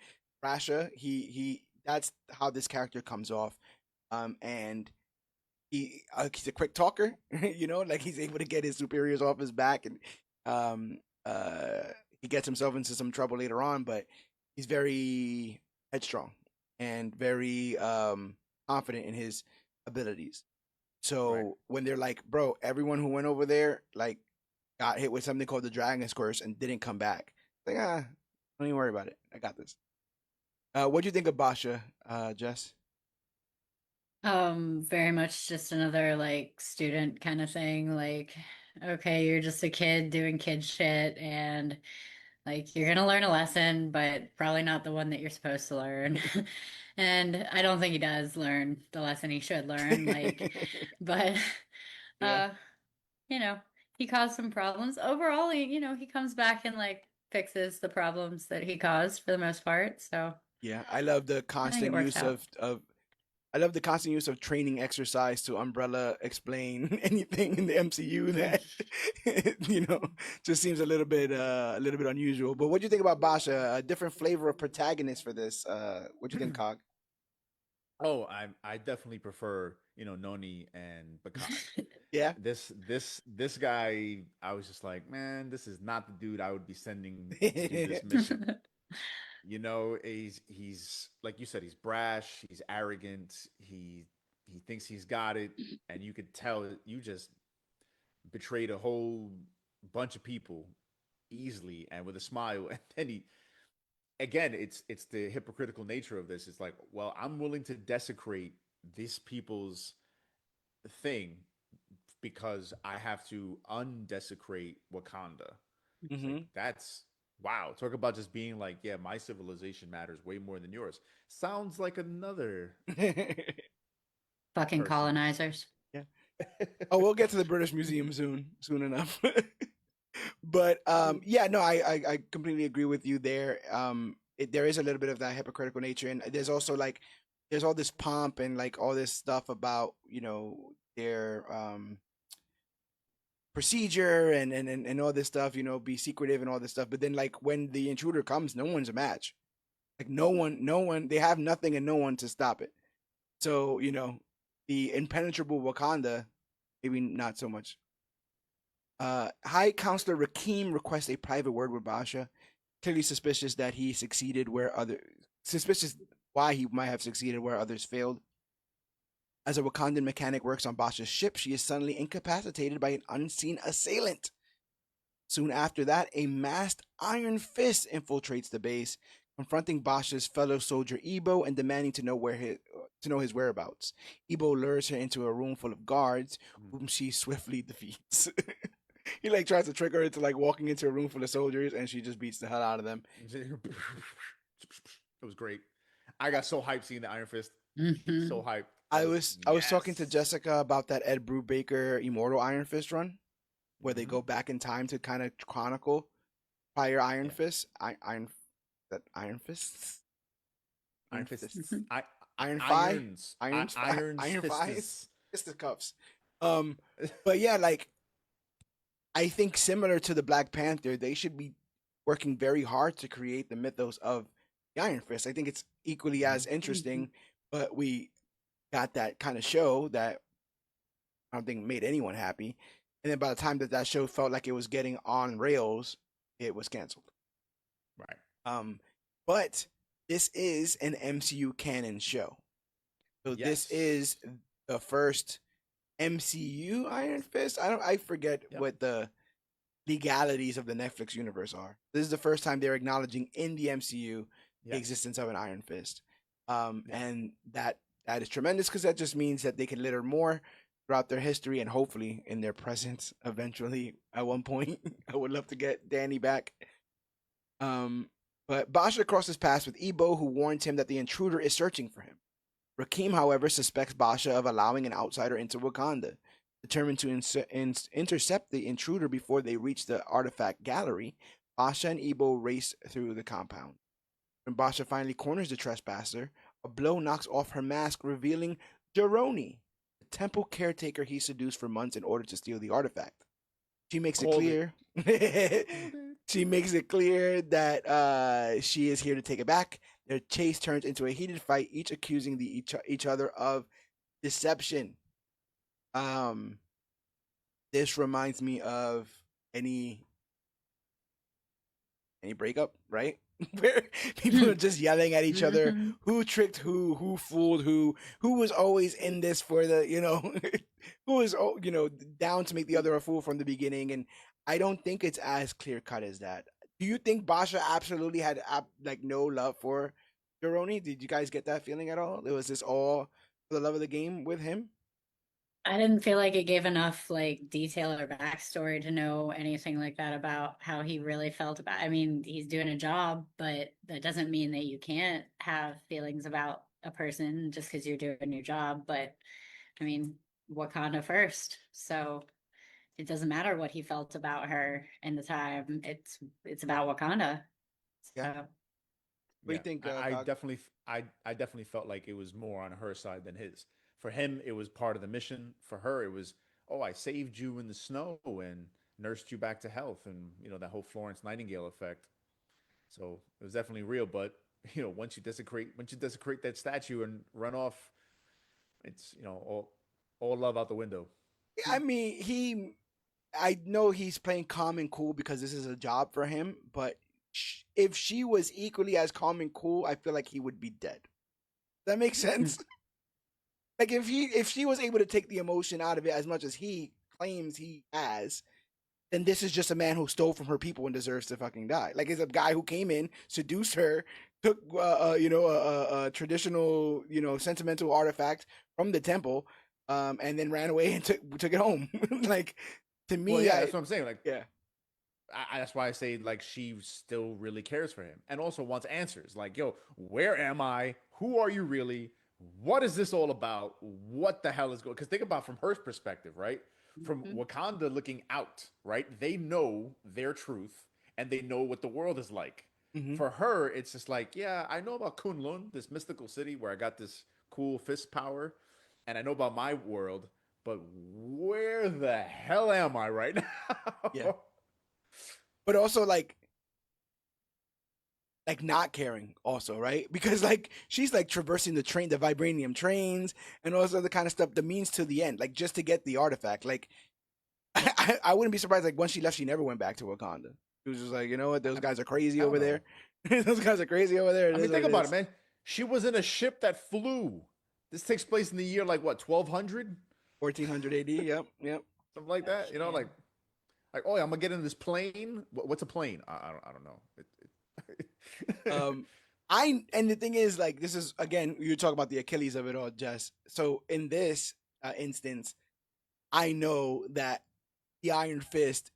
Brasha, he that's how this character comes off. And he's a quick talker, like he's able to get his superiors off his back, and um, uh, he gets himself into some trouble later on, but he's very headstrong and very confident in his abilities. Right. So when they're like, bro, everyone who went over there like got hit with something called the Dragon's Curse and didn't come back. Like, don't even worry about it. I got this. What do you think of Basha, Jess? Very much just another like student kind of thing. Like, okay, you're just a kid doing kid shit and like you're gonna learn a lesson, but probably not the one that you're supposed to learn. And I don't think he does learn the lesson he should learn, like, but Yeah. uh, you know, he caused some problems. Overall, he comes back and like fixes the problems that he caused for the most part. So Yeah, I love the I think it constant works use out. of I love the constant use of training exercise to umbrella explain anything in the MCU that you know just seems a little bit unusual. But what do you think about Basha? A different flavor of protagonist for this. What do you think, Cog? Oh, I definitely prefer, Noni and Bakai. Yeah. This guy, I was just like, man, this is not the dude I would be sending to do this mission. He's like you said, he's brash, he's arrogant, he thinks he's got it, and you could tell you just betrayed a whole bunch of people easily and with a smile, and then he again, it's the hypocritical nature of this. It's like, well, I'm willing to desecrate these people's thing because I have to undesecrate Wakanda. It's like Hmm. that's wow. Talk about just being like, yeah, my civilization matters way more than yours. Sounds like another Fucking person. colonizers. Yeah. Oh, we'll get to the British Museum soon enough. But yeah, no, I completely agree with you there. There is a little bit of that hypocritical nature, and there's also like there's all this pomp and like all this stuff about their procedure and all this stuff, be secretive and all this stuff. But then like when the intruder comes, no one's a match. Like no one, they have nothing and no one to stop it. So the impenetrable Wakanda, maybe not so much. High Counselor Rakim requests a private word with Basha, clearly suspicious that he succeeded where other suspicious why he might have succeeded where others failed. As a Wakandan mechanic works on Basha's ship, she is suddenly incapacitated by an unseen assailant. Soon after that, a masked Iron Fist infiltrates the base, confronting Basha's fellow soldier Ebo and demanding to know his whereabouts. Ebo lures her into a room full of guards, whom she swiftly defeats. He like tries to trick her into like walking into a room full of soldiers, and she just beats the hell out of them. It was great. I got so hyped seeing the Iron Fist. Hmm. So hyped. I was talking to Yes. Jessica about that Ed Brubaker Immortal Iron Fist run, where they Hmm. go back in time to kind of chronicle prior Iron Yeah. Fists. Iron Fists, Iron Iron Fists, Fists. Iron Fi, Irons. Irons Iron Fies, Fists. Fisticuffs. Um, but yeah, like I think similar to the Black Panther, they should be working very hard to create the mythos of the Iron Fist. I think it's equally as Mhm. interesting, but we got that kind of show that I don't think made anyone happy. And then by the time that that show felt like it was getting on rails, it was canceled. Right. Um, but this is an MCU canon show, so this Yes. is the first MCU Iron Fist. I forget Yep. what the legalities of the Netflix universe are. This is the first time they're acknowledging in the MCU the Yes. existence of an Iron Fist, Yeah. and that is tremendous because that just means that they can litter more throughout their history and hopefully in their presence eventually at one point. I would love to get Danny back. Um, but Basha crosses paths with Ebo, who warns him that the intruder is searching for him. Rakim, however, suspects Basha of allowing an outsider into Wakanda. Determined to intercept the intruder before they reach the artifact gallery, Basha and Ebo race through the compound. When Basha finally corners the trespasser, a blow knocks off her mask, revealing Jaroni, the temple caretaker he seduced for months in order to steal the artifact. She makes it Called it. clear. Called it. She makes it clear that she is here to take it back. Their chase turns into a heated fight, each accusing each other of deception. Um, this reminds me of any breakup, right? Where people are just yelling at each other, Hmm. who tricked who fooled who was always in this for the, who was, down to make the other a fool from the beginning. And I don't think it's as clear cut as that. Do you think Basha absolutely had like no love for Jeroni? Did you guys get that feeling at all? It was this all for the love of the game with him? I didn't feel like it gave enough like detail or backstory to know anything like that about how he really felt about. I mean, he's doing a job, but that doesn't mean that you can't have feelings about a person just because you're doing your job. But I mean, Wakanda first, so it doesn't matter what he felt about her in the time. It's about Wakanda. Yeah. So What do you Yeah. think, I Cog? definitely I definitely felt like it was more on her side than his. For him, it was part of the mission. For her, it was, oh, I saved you in the snow and nursed you back to health, and that whole Florence Nightingale effect. So it was definitely real. But once you desecrate that statue and run off, it's all love out the window. I mean, I know he's playing calm and cool because this is a job for him, but if she was equally as calm and cool, I feel like he would be dead. That makes sense. Like if she was able to take the emotion out of it as much as he claims he has, then this is just a man who stole from her people and deserves to fucking die. Like it's a guy who came in, seduced her, took a traditional sentimental artifact from the temple, and then ran away and took it home. Like, to Well, me, yeah, that's what I'm saying. Like, yeah, that's why I say like she still really cares for him and also wants answers. Like, yo, where am I? Who are you really? What is this all about? What the hell is going? Because think about from her perspective, right? From Mhm. Wakanda looking out, right? They know their truth and they know what the world is like. hmm For her, it's just like, yeah, I know about Kunlun, this mystical city where I got this cool fist power, and I know about my world, but where the hell am I right yeah. now? But also like not caring also, right? Because like she's like traversing the vibranium trains and all this other kind of stuff, the means to the end, like just to get the artifact. Like I wouldn't be surprised, like once she left, she never went back to Wakanda. She was just like, you know what, those I, guys are crazy I don't over there. know. Those guys are crazy over there. It I is mean, what think it about it, is. man. She was in a ship that flew. This takes place in the year like what, 1200, 1400 AD. Yep, yep. something like that. You know, Yeah. like, oh, yeah, I'm gonna get in this plane. What's a plane? I don't know. Um, I and the thing is, like, this is again, you talk about the Achilles of it all, Jess. So in this instance, I know that the Iron Fist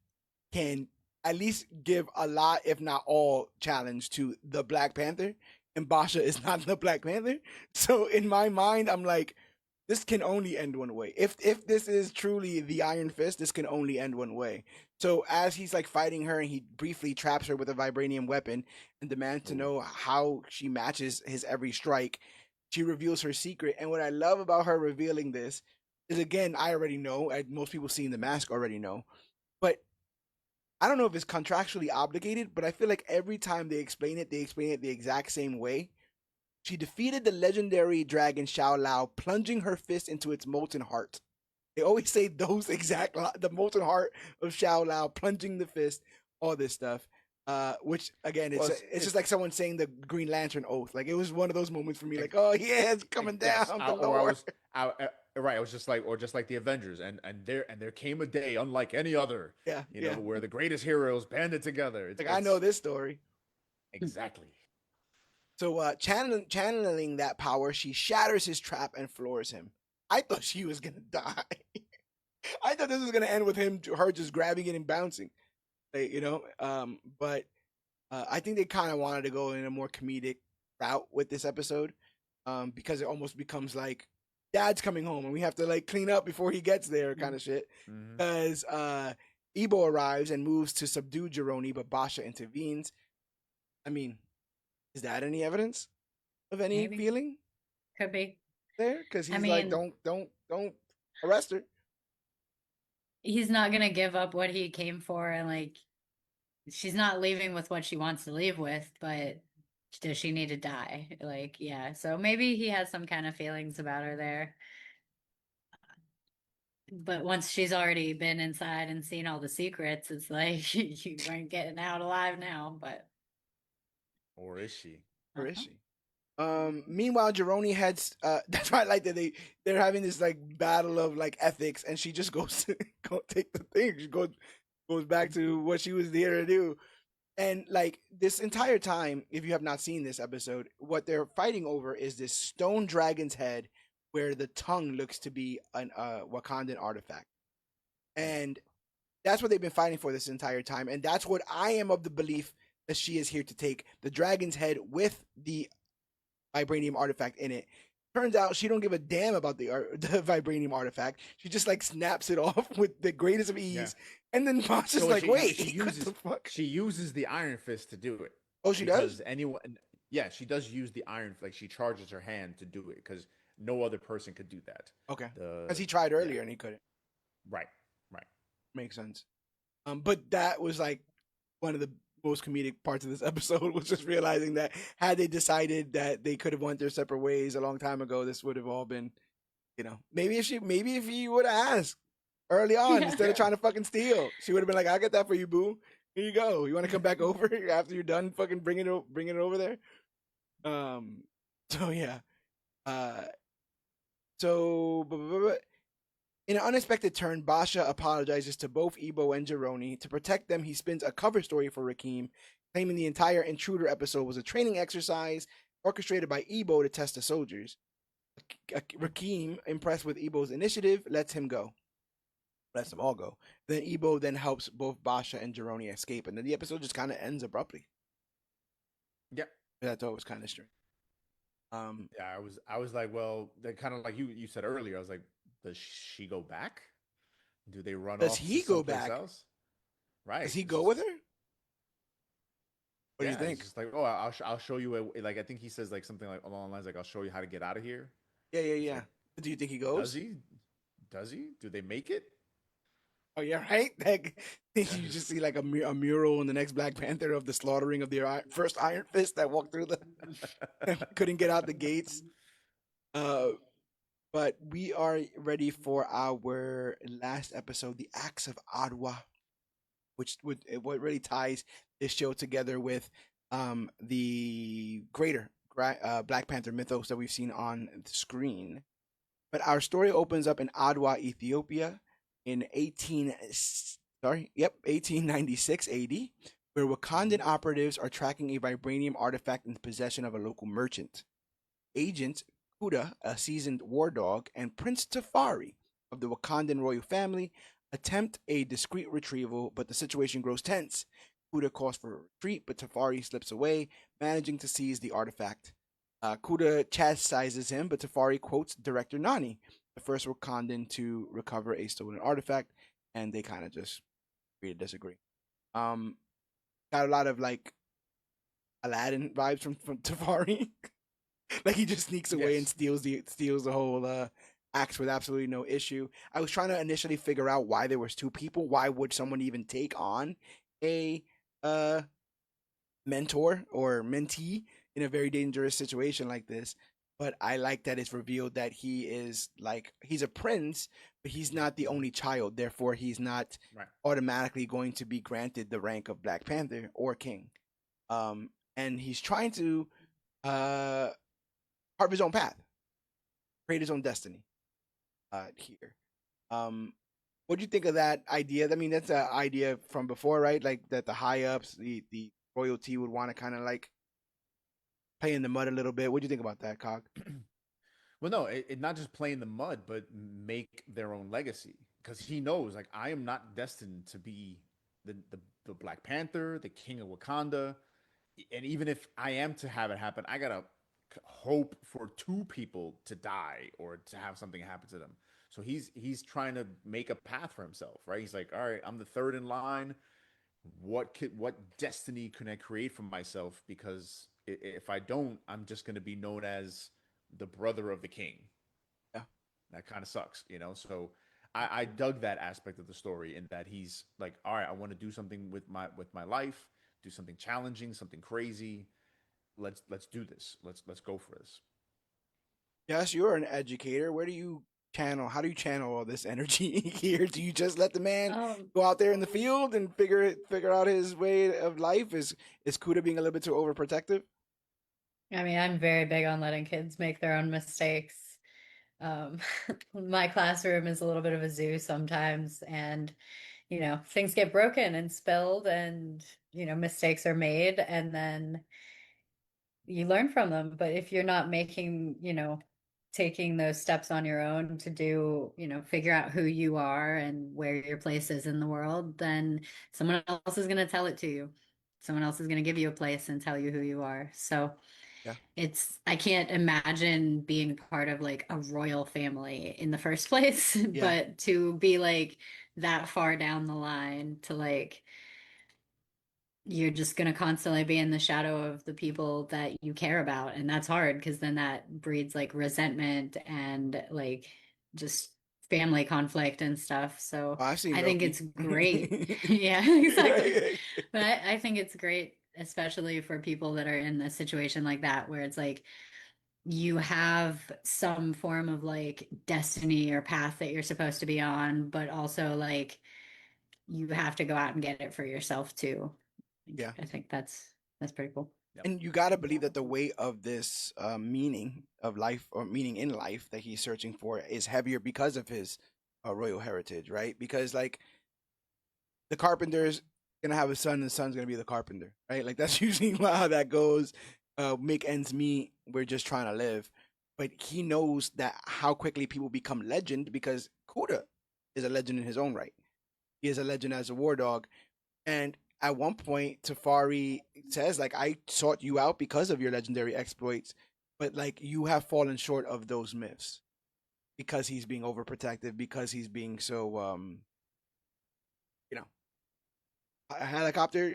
can at least give a lot, if not all, challenge to the Black Panther, and Basha is not the Black Panther. So in my mind, I'm like, this can only end one way. If this is truly the Iron Fist, this can only end one way. So as he's like fighting her and he briefly traps her with a vibranium weapon and demands to Ooh. know how she matches his every strike, she reveals her secret. And what I love about her revealing this is, again, I already know, most people seeing the mask already know, but I don't know if it's contractually obligated, but I feel like every time they explain it the exact same way. She defeated the legendary dragon Xiao Lao, plunging her fist into its molten heart. They always say those the molten heart of Xiao Lao, plunging the fist, all this stuff. Which again, Well, it's just like someone saying the Green Lantern oath. Like it was one of those moments for me, like, oh yeah, it's coming yes, down, the or I Lord. was, right. I was just like, or just like the Avengers, and there came a day unlike any other, Yeah, you know, yeah. where the greatest heroes banded together. Like I know It's this story. exactly. So channeling that power, she shatters his trap and floors him. I thought she was gonna die. I thought this was gonna end with her just grabbing it and bouncing. You know, but I think they kind of wanted to go in a more comedic route with this episode, because it almost becomes like Dad's coming home and we have to like clean up before he gets there, kind of shit. Mm-hmm. Because Ebo arrives and moves to subdue Jeroni, but Basha intervenes. I mean, is that any evidence of any Maybe. feeling Could be. there? Because I he's like, mean, don't arrest her. he's not gonna give up what he came for, and like she's not leaving with what she wants to leave with, but does she need to die? Like, yeah. So maybe he has some kind of feelings about her there. But once she's already been inside and seen all the secrets, it's like you weren't getting out alive now. But Or is she? Or is uh-huh. she? Meanwhile, Jeroni heads. That's why I like that they're having this like battle of like ethics, and she just goes to go take the thing. She goes back to what she was there to do. And like this entire time, if you have not seen this episode, what they're fighting over is this stone dragon's head, where the tongue looks to be an Wakandan artifact, and that's what they've been fighting for this entire time. And that's what I am of the belief that she is here to take, the dragon's head with the vibranium artifact in it. Turns out she don't give a damn about the vibranium artifact. She just like snaps it off with the greatest of Yeah. ease, and then Bosch is So like, "Wait, she what the uses fuck?" she uses the Iron Fist to do it Oh, she does. because anyone, yeah, she does use the iron, like she charges her hand to do it because no other person could do that. Okay, because The he tried Yeah, earlier and he couldn't. right, right. Makes sense. But that was like one of the most comedic parts of this episode was just realizing that had they decided that they could have went their separate ways a long time ago, this would have all been, maybe if he would have asked early on Yeah. instead of trying to fucking steal, she would have been like, "I'll get that for you, boo. Here you go. You want to come back over after you're done fucking bringing it over there?" Um. So yeah. Uh. So. In an unexpected turn, Basha apologizes to both Ebo and Jeroni. To protect them, he spins a cover story for Rakim, claiming the entire Intruder episode was a training exercise orchestrated by Ebo to test the soldiers. Rakim, impressed with Ebo's initiative, lets him go. Lets them all go. Then Ebo then helps both Basha and Jeroni escape, and then the episode just kind of ends abruptly. Yeah. I thought it was kind of strange. Yeah, I was like, well, they kind of like you said earlier. I was like, does she go back? Do they run Does off to he go someplace back? else? Does Right. he It's go just with her? What do you yeah, it's think? just like, oh, I'll show you like I think he says like something like along the lines like I'll show you how to get out of here. Yeah, yeah, It's yeah. like, Do you think he does goes? he? Does he? Do they make it? Oh yeah, right. Like you Yeah, just see like a mural in the next Black Panther of the slaughtering of the first Iron Fist that walked through the couldn't get out the gates. Uh, but we are ready for our last episode, the Acts of Adwa, which would what really ties this show together with the greater Black Panther mythos that we've seen on the screen. But our story opens up in Adwa, Ethiopia, in 1896 AD, where Wakandan Mhm. operatives are tracking a vibranium artifact in possession of a local merchant. Agent Kuda, a seasoned war dog, and Prince Tafari of the Wakandan royal family attempt a discreet retrieval, but the situation grows tense. Kuda calls for a retreat, but Tafari slips away, managing to seize the artifact. Kuda chastises him, but Tafari quotes Director Nani, the first Wakandan to recover a stolen artifact, and they kind of just agree to disagree. Um, got a lot of like Aladdin vibes from Tafari. Like he just sneaks away and Yes. steals the whole axe with absolutely no issue. I was trying to initially figure out why there was two people. Why would someone even take on a uh mentor or mentee in a very dangerous situation like this? But I like that it's revealed that he is like he's a prince, but he's not the only child. Therefore, he's not Right. automatically going to be granted the rank of Black Panther or King. And he's trying to uh carve his own path, create his own destiny. Here. Um, what do you think of that idea? I mean, that's an idea from before, right? Like that the high ups, the royalty would want to kind of like play in the mud a little bit. What do you think about that, Cog? Well, no, it not just play in the mud, but make their own legacy. Because he knows, like, I am not destined to be the Black Panther, the King of Wakanda. And even if I am to have it happen, I gotta hope for two people to die or to have something happen to them. So he's trying to make a path for himself, right? He's like, all right, I'm the third in line. What destiny can I create for myself? Because if I don't, I'm just gonna be known as the brother of the king. Yeah, That kind of sucks, you know. So I dug that aspect of the story in that he's like, all right, I want to do something with my life, do something challenging, something crazy. Let's do this. Let's go for this. yes, you're an educator. Where do you channel? How do you channel all this energy here? Do you just let the man Um, go out there in the field and figure out his way of life? Is Kuda being a little bit too overprotective? I mean, I'm very big on letting kids make their own mistakes. Um, my classroom is a little bit of a zoo sometimes, and things get broken and spilled, and mistakes are made, and then you learn from them. But if you're not making, taking those steps on your own to do, figure out who you are and where your place is in the world, then someone else is going to tell it to you. Someone else is going to give you a place and tell you who you are. So Yeah, I can't imagine being part of like a royal family in the first place, yeah, but to be like that far down the line to like you're just going to constantly be in the shadow of the people that you care about. And that's hard because then that breeds like resentment and like just family conflict and stuff. So oh, I've seen I think Loki. it's great. Yeah, exactly. But I think it's great, especially for people that are in a situation like that, where it's like you have some form of like destiny or path that you're supposed to be on, but also like you have to go out and get it for yourself too. Yeah. I think that's pretty cool. Yep. And you got to believe that the weight of this meaning of life or meaning in life that he's searching for is heavier because of his royal heritage, right? Because like the carpenter's gonna have a son, and the son's gonna be the carpenter, right? Like that's usually how that goes. Make ends meet. We're just trying to live. but he knows that how quickly people become legend because Kuda is a legend in his own right. He is a legend as a war dog. And at one point, Tafari says, like, I sought you out because of your legendary exploits, but like you have fallen short of those myths because he's being overprotective, because he's being so you know, a helicopter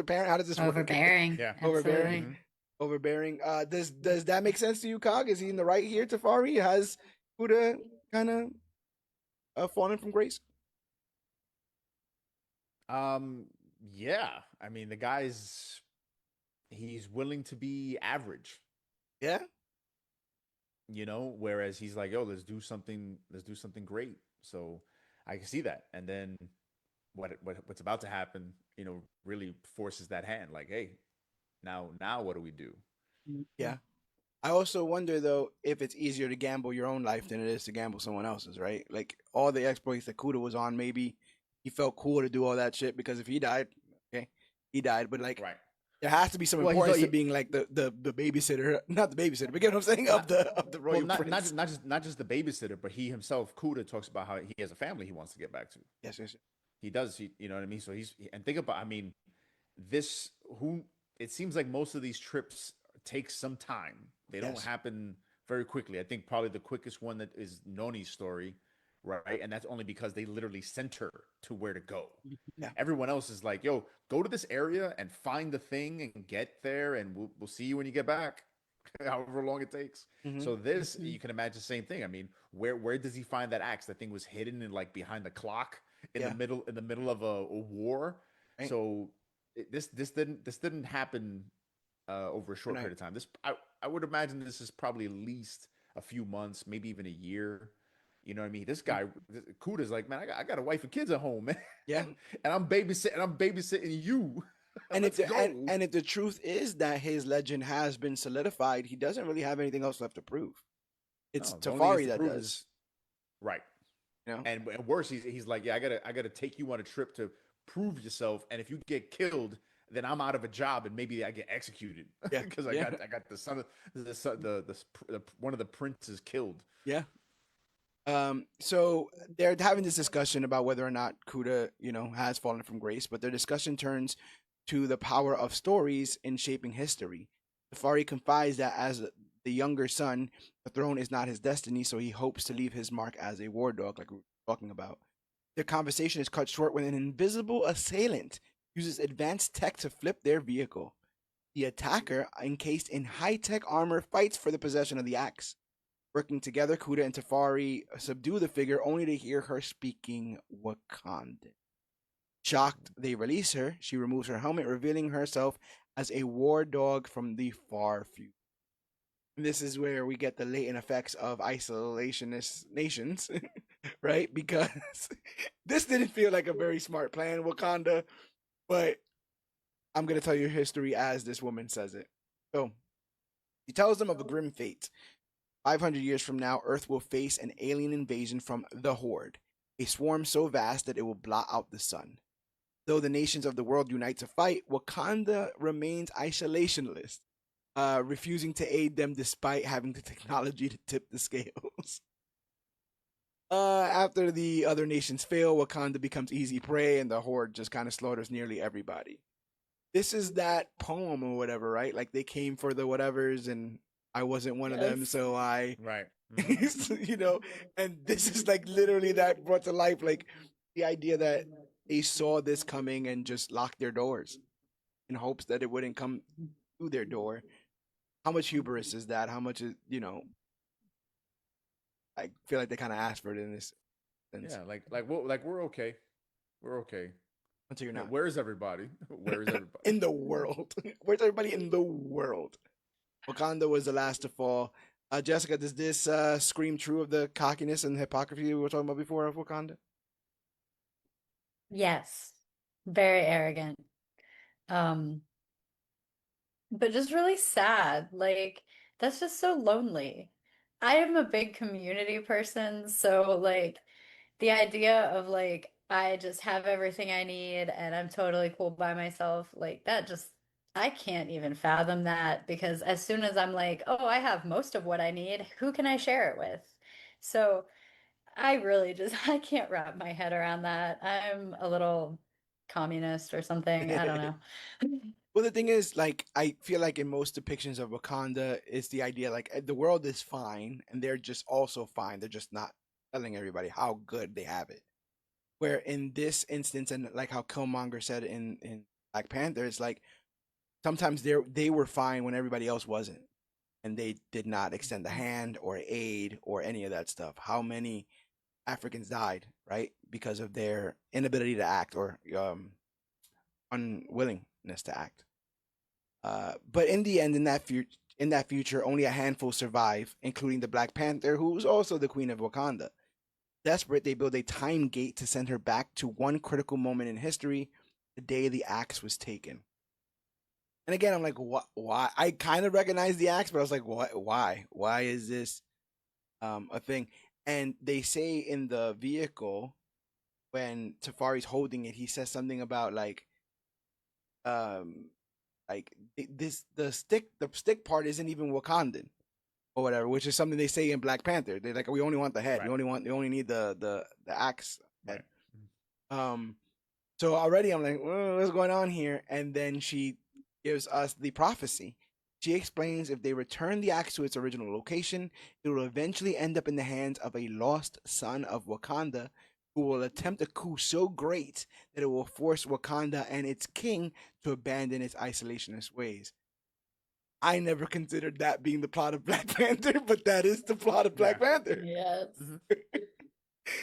parent. How does this work? Overbearing. Yeah. Overbearing. Absolutely. Mhm. Overbearing. Does that make sense to you, Cog? Is he in the right here, Tafari? Has Huda kind of fallen from grace? Um, yeah. I mean, the guy's he's willing to be average, Yeah. whereas he's like, yo, let's do something great. So I can see that. And then what's about to happen, really forces that hand. Like, hey, now what do we do? Yeah. I also wonder though if it's easier to gamble your own life than it is to gamble someone else's, right? Like all the exploits that Kuda was on, maybe he felt cool to do all that shit because if he died, okay, he died. But like Right. there has to be some Well, he's importance to like, being like the babysitter, not the babysitter, but you know what I'm saying, not of the well, royal not prince. just the babysitter, but he himself, Kuda, talks about how he has a family he wants to get back to. Yes, yes, He does. You know what I mean. So and think about. I mean, this who it seems like most of these trips take some time. They don't yes. happen very quickly. I think probably the quickest one that is Noni's story, right? And that's only because they literally sent her to where to go. Yeah. Everyone else is like, "Yo, go to this area and find the thing and get there, and we'll see you when you get back." However long it takes. Mm-hmm. So this, Mhm. you can imagine the same thing. I mean, where does he find that axe? That thing was hidden in like behind the clock Yeah. in the middle of a war. Right. So this didn't happen over a short Right. period of time. I would imagine this is probably at least a few months, maybe even a year. You know what I mean? This guy Kuda's like, man, I got a wife and kids at home, man, Yeah. and I'm babysitting you. And if Let's the go. and if the truth is that his legend has been solidified, he doesn't really have anything else left to prove. It's No, the only thing is Tafari to that prove does. is right. You know. And worse, he's like, yeah, I gotta take you on a trip to prove yourself, and if you get killed, then I'm out of a job, and maybe I get executed Yeah. because I Yeah. got the son of the one of the princes killed. Yeah. So they're having this discussion about whether or not Kuda, has fallen from grace, but their discussion turns to the power of stories in shaping history. Safari confides that as the younger son, the throne is not his destiny, so he hopes to leave his mark as a war dog, like we were talking about. Their conversation is cut short when an invisible assailant uses advanced tech to flip their vehicle. The attacker, encased in high tech armor, fights for the possession of the axe. Working together, Kuda and Tafari subdue the figure only to hear her speaking Wakandan. Shocked, they release her. She removes her helmet, revealing herself as a war dog from the far future. And this is where we get the latent effects of isolationist nations, right? Because this didn't feel like a very smart plan, Wakanda, but I'm going to tell you history as this woman says it. So, he tells them of a grim fate. 500 years from now, Earth will face an alien invasion from the Horde, a swarm so vast that it will blot out the sun. Though the nations of the world unite to fight, Wakanda remains isolationist, refusing to aid them despite having the technology to tip the scales. After the other nations fail, Wakanda becomes easy prey, and the Horde just kind of slaughters nearly everybody. This is that poem or whatever, right? Like they came for the whatevers, and I wasn't one of them, Yes. so I Right. you know, and this is like literally that brought to life like the idea that they saw this coming and just locked their doors in hopes that it wouldn't come through their door. How much hubris is that? How much is, I feel like they kind of asked for it in this sense. Yeah, like we're okay. We're okay. Until you're not. Where is everybody? Where is everybody? In the world. Where's everybody in the world? Wakanda was the last to fall. Jessica, does this scream true of the cockiness and hypocrisy we were talking about before of Wakanda? Yes. Very arrogant. Um, but just really sad. Like, that's just so lonely. I am a big community person, so like the idea of like I just have everything I need and I'm totally cool by myself, like that just I can't even fathom that because as soon as I'm like, oh, I have most of what I need, who can I share it with? So I really just I can't wrap my head around that. I'm a little communist or something. I don't know. Well, the thing is, like, I feel like in most depictions of Wakanda, it's the idea like the world is fine and they're just also fine. They're just not telling everybody how good they have it. Where in this instance, and like how Killmonger said in Black Panther, it's like sometimes they were fine when everybody else wasn't, and they did not extend a hand or aid or any of that stuff. How many Africans died, right, because of their inability to act or unwillingness to act. But in the end, in that future, only a handful survive, including the Black Panther, who was also the Queen of Wakanda. Desperate, they build a time gate to send her back to one critical moment in history, the day the axe was taken. And again, I'm like, what? Why? I kind of recognize the axe, but I was like, what? Why? Why is this a thing? And they say in the vehicle when Tafari's holding it, he says something about um, this the stick part isn't even Wakandan or whatever, which is something they say in Black Panther. They're like, we only want the head. Right. We only need the axe head. Right. Um, so already I'm like, what's going on here? And then she gives us the prophecy. She explains if they return the axe to its original location, it will eventually end up in the hands of a lost son of Wakanda who will attempt a coup so great that it will force Wakanda and its king to abandon its isolationist ways. I never considered that being the plot of Black Panther, but that is the plot of Yeah. Black Panther. Yes. Hmm.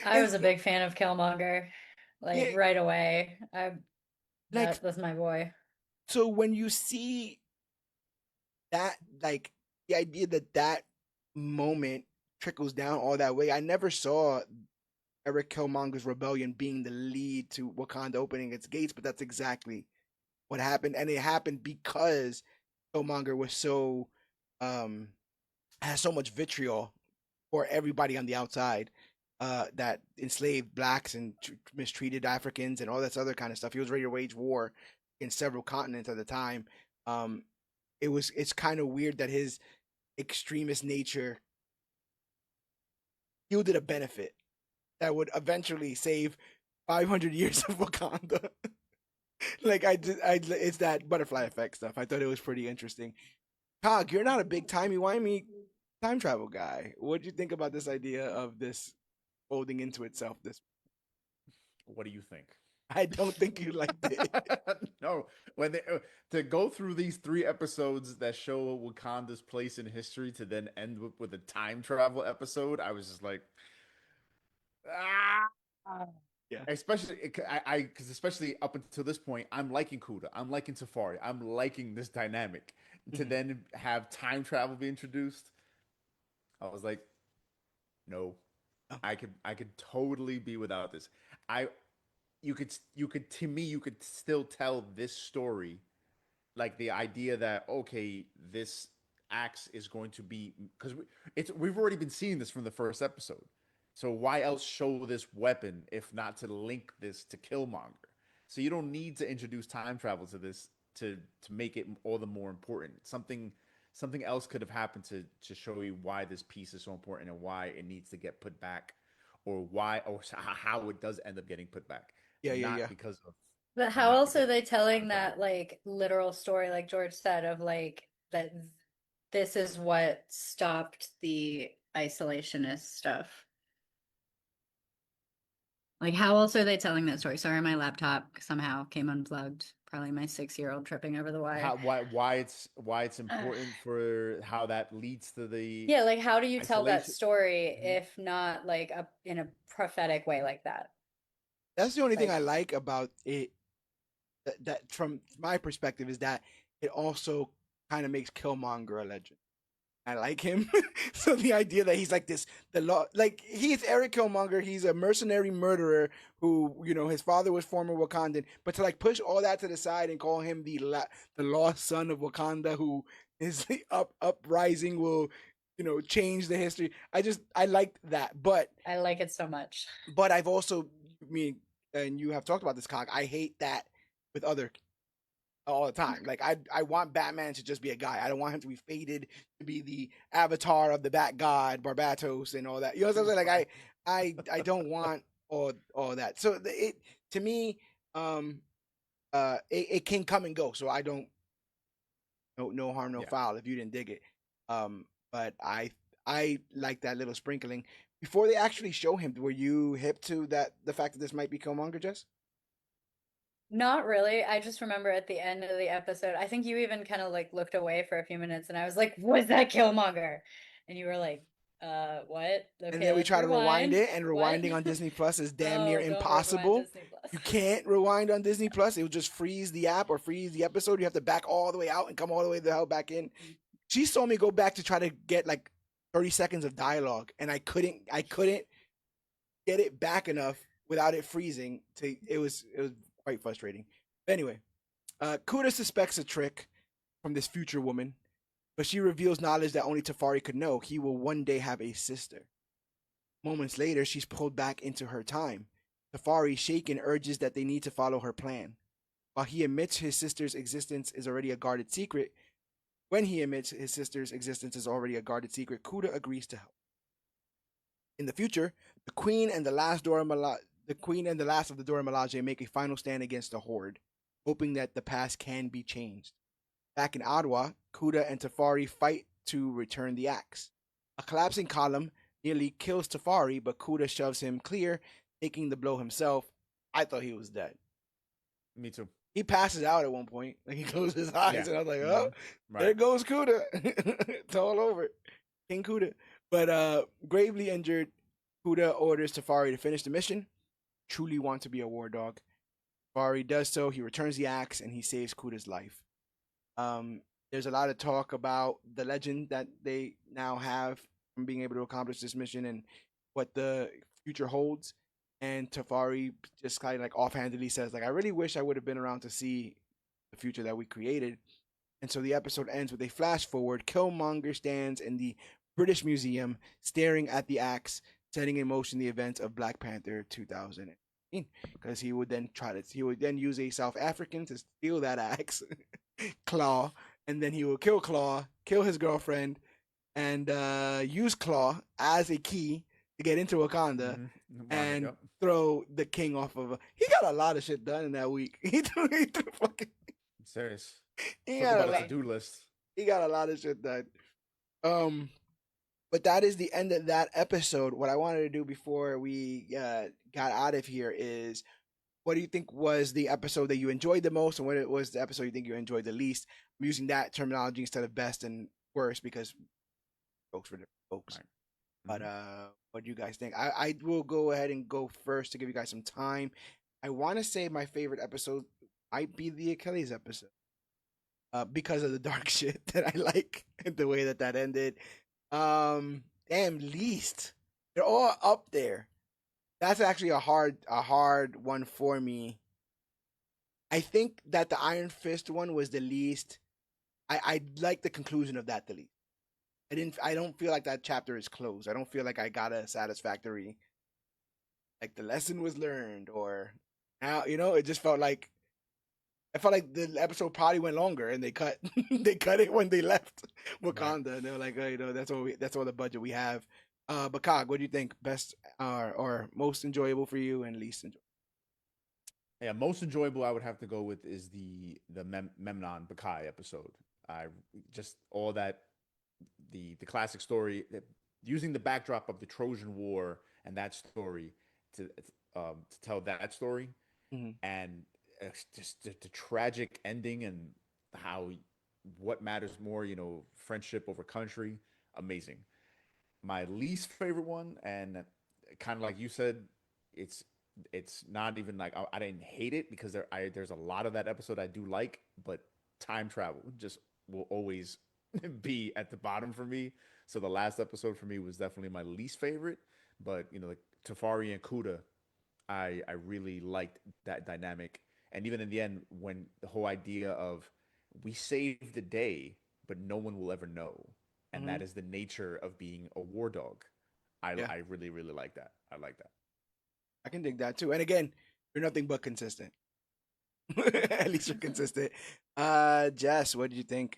I And was a big fan of Killmonger, like yeah, right away. I like that's my boy. so when you see that, like the idea that that moment trickles down all that way, I never saw Eric Killmonger's rebellion being the lead to Wakanda opening its gates, but that's exactly what happened, and it happened because Killmonger was so um has so much vitriol for everybody on the outside that enslaved blacks and mistreated Africans and all this other kind of stuff. He was ready to wage war in several continents at the time. Um, it's kind of weird that his extremist nature yielded a benefit that would eventually save 500 years of Wakanda. Like it's that butterfly effect stuff. I thought it was pretty interesting. Cog, you're not a big timey-wimey time travel guy. What do you think about this idea of this folding into itself? This What do you think? I don't think you liked it. No, when they to go through these 3 episodes that show Wakanda's place in history to then end with a time travel episode, I was just like, ah. Yeah. Especially because especially up until this point, I'm liking Kuda, I'm liking Safari, I'm liking this dynamic. To Mhm. then have time travel be introduced, I was like, no, Oh, I could totally be without this. I you could to me you could still tell this story, like the idea that okay, this axe is going to be because we've already been seeing this from the first episode. So why else show this weapon if not to link this to Killmonger? So you don't need to introduce time travel to this to make it all the more important. Something else could have happened to show you why this piece is so important and why it needs to get put back, or why or how it does end up getting put back, yeah, yeah, not yeah. because of But how not else because are they of time telling travel. that like literal story, like George said, of like that this is what stopped the isolationist stuff? Like, how else are they telling that story? Sorry, my laptop somehow came unplugged. Probably my 6-year-old tripping over the wire. How why it's important for how that leads to the Yeah, like how do you tell that isolation. story Mhm. if not like in a prophetic way like that? That's the only thing Like, I like about it. That from my perspective is that it also kind of makes Killmonger a legend. I like him. So the idea that he's like this, the law, like he's Eric Killmonger. He's a mercenary murderer who, his father was former Wakandan. But to like push all that to the side and call him the lost son of Wakanda, who is the uprising will, change the history. I liked that, I like it so much. but I've also me and you have talked about this, Cock. I hate that with other all the time. Like I want Batman to just be a guy. I don't want him to be faded to be the avatar of the Bat God, Barbatos, and all that. You know what I'm saying? Like I don't want all that. So it to me, it can come and go. So I don't no harm, no Yeah. foul if you didn't dig it. But I like that little sprinkling. Before they actually show him, were you hip to that the fact that this might be Killmonger, Jess? Not really. I just remember at the end of the episode, I think you even kind of like looked away for a few minutes and I was like, was that Killmonger? And you were like, what? And Okay, then we let's try to rewind rewind. it, and What? rewinding on Disney Plus is damn near Oh, don't rewind impossible. Disney Plus. You can't rewind on Disney Plus. It will just freeze the app or freeze the episode. You have to back all the way out and come all the way the hell back in. She saw me go back to try to get like 30 seconds of dialogue, and I couldn't get it back enough without it freezing. It was quite frustrating. But anyway, Kuda suspects a trick from this future woman, but she reveals knowledge that only Tafari could know. He will one day have a sister. Moments later, she's pulled back into her time. Tafari, shaken, urges that they need to follow her plan. While he admits his sister's existence is already a guarded secret, when he admits his sister's existence is already a guarded secret, Kuda agrees to help. In the future, the Queen and the last of the Dora Milaje make a final stand against the Horde, hoping that the past can be changed. Back in Adwa, Kuda and Tafari fight to return the axe. A collapsing column nearly kills Tafari, but Kuda shoves him clear, taking the blow himself. I thought he was dead. Me too. He passes out at one point. Like he closes his eyes, Yeah. and I was like, "Oh, Right. there goes Kuda." It's all over, King Kuda. But gravely injured, Kuda orders Tafari to finish the mission. Truly want to be a war dog. Tafari does so. He returns the axe and he saves Kuda's life. There's a lot of talk about the legend that they now have from being able to accomplish this mission and what the future holds. And Tafari just kind of like offhandedly says, like, I really wish I would have been around to see the future that we created. And so the episode ends with a flash forward. Killmonger stands in the British Museum staring at the axe, setting in motion the events of Black Panther 2018. Because he would then use a South African to steal that axe, Claw, and then he will kill Claw, kill his girlfriend, and use Claw as a key to get into Wakanda and throw the king off of. He got a lot of shit done in that week. He threw fucking. Serious. He Talk got about a a lot. to-do list. He got a lot of shit done. But that is the end of that episode. What I wanted to do before we got out of here is, what do you think was the episode that you enjoyed the most, and what was the episode you think you enjoyed the least? I'm using that terminology instead of best and worst because folks were different folks. Right. But what do you guys think? I will go ahead and go first to give you guys some time. I want to say my favorite episode might be the Achilles episode, because of the dark shit that I like and the way that ended. Least they're all up there. That's actually a hard one for me. I think that the Iron Fist one was the least. I like the conclusion of that the least. I don't feel like that chapter is closed. I don't feel like I got a satisfactory, like the lesson was learned, or now it just felt like I felt like the episode probably went longer and they cut it when they left Wakanda. Right. And they were like, oh, that's all the budget we have. But Cog, what do you think best or most enjoyable for you and least enjoyable? Yeah, most enjoyable I would have to go with is the Memnon Bakai episode. I just all that the classic story, using the backdrop of the Trojan War and that story to tell that story, and just the tragic ending and how what matters more, friendship over country, amazing. My least favorite one, and kind of like you said, it's not even like I didn't hate it because there's a lot of that episode I do like, but time travel just will always be at the bottom for me. So the last episode for me was definitely my least favorite. But like Tafari and Kuda, I really liked that dynamic. And even in the end, when the whole idea of we saved the day, but no one will ever know, and that is the nature of being a war dog. I really really like that. I like that. I can dig that too. And again, you're nothing but consistent. At least you're consistent. Jess, what did you think?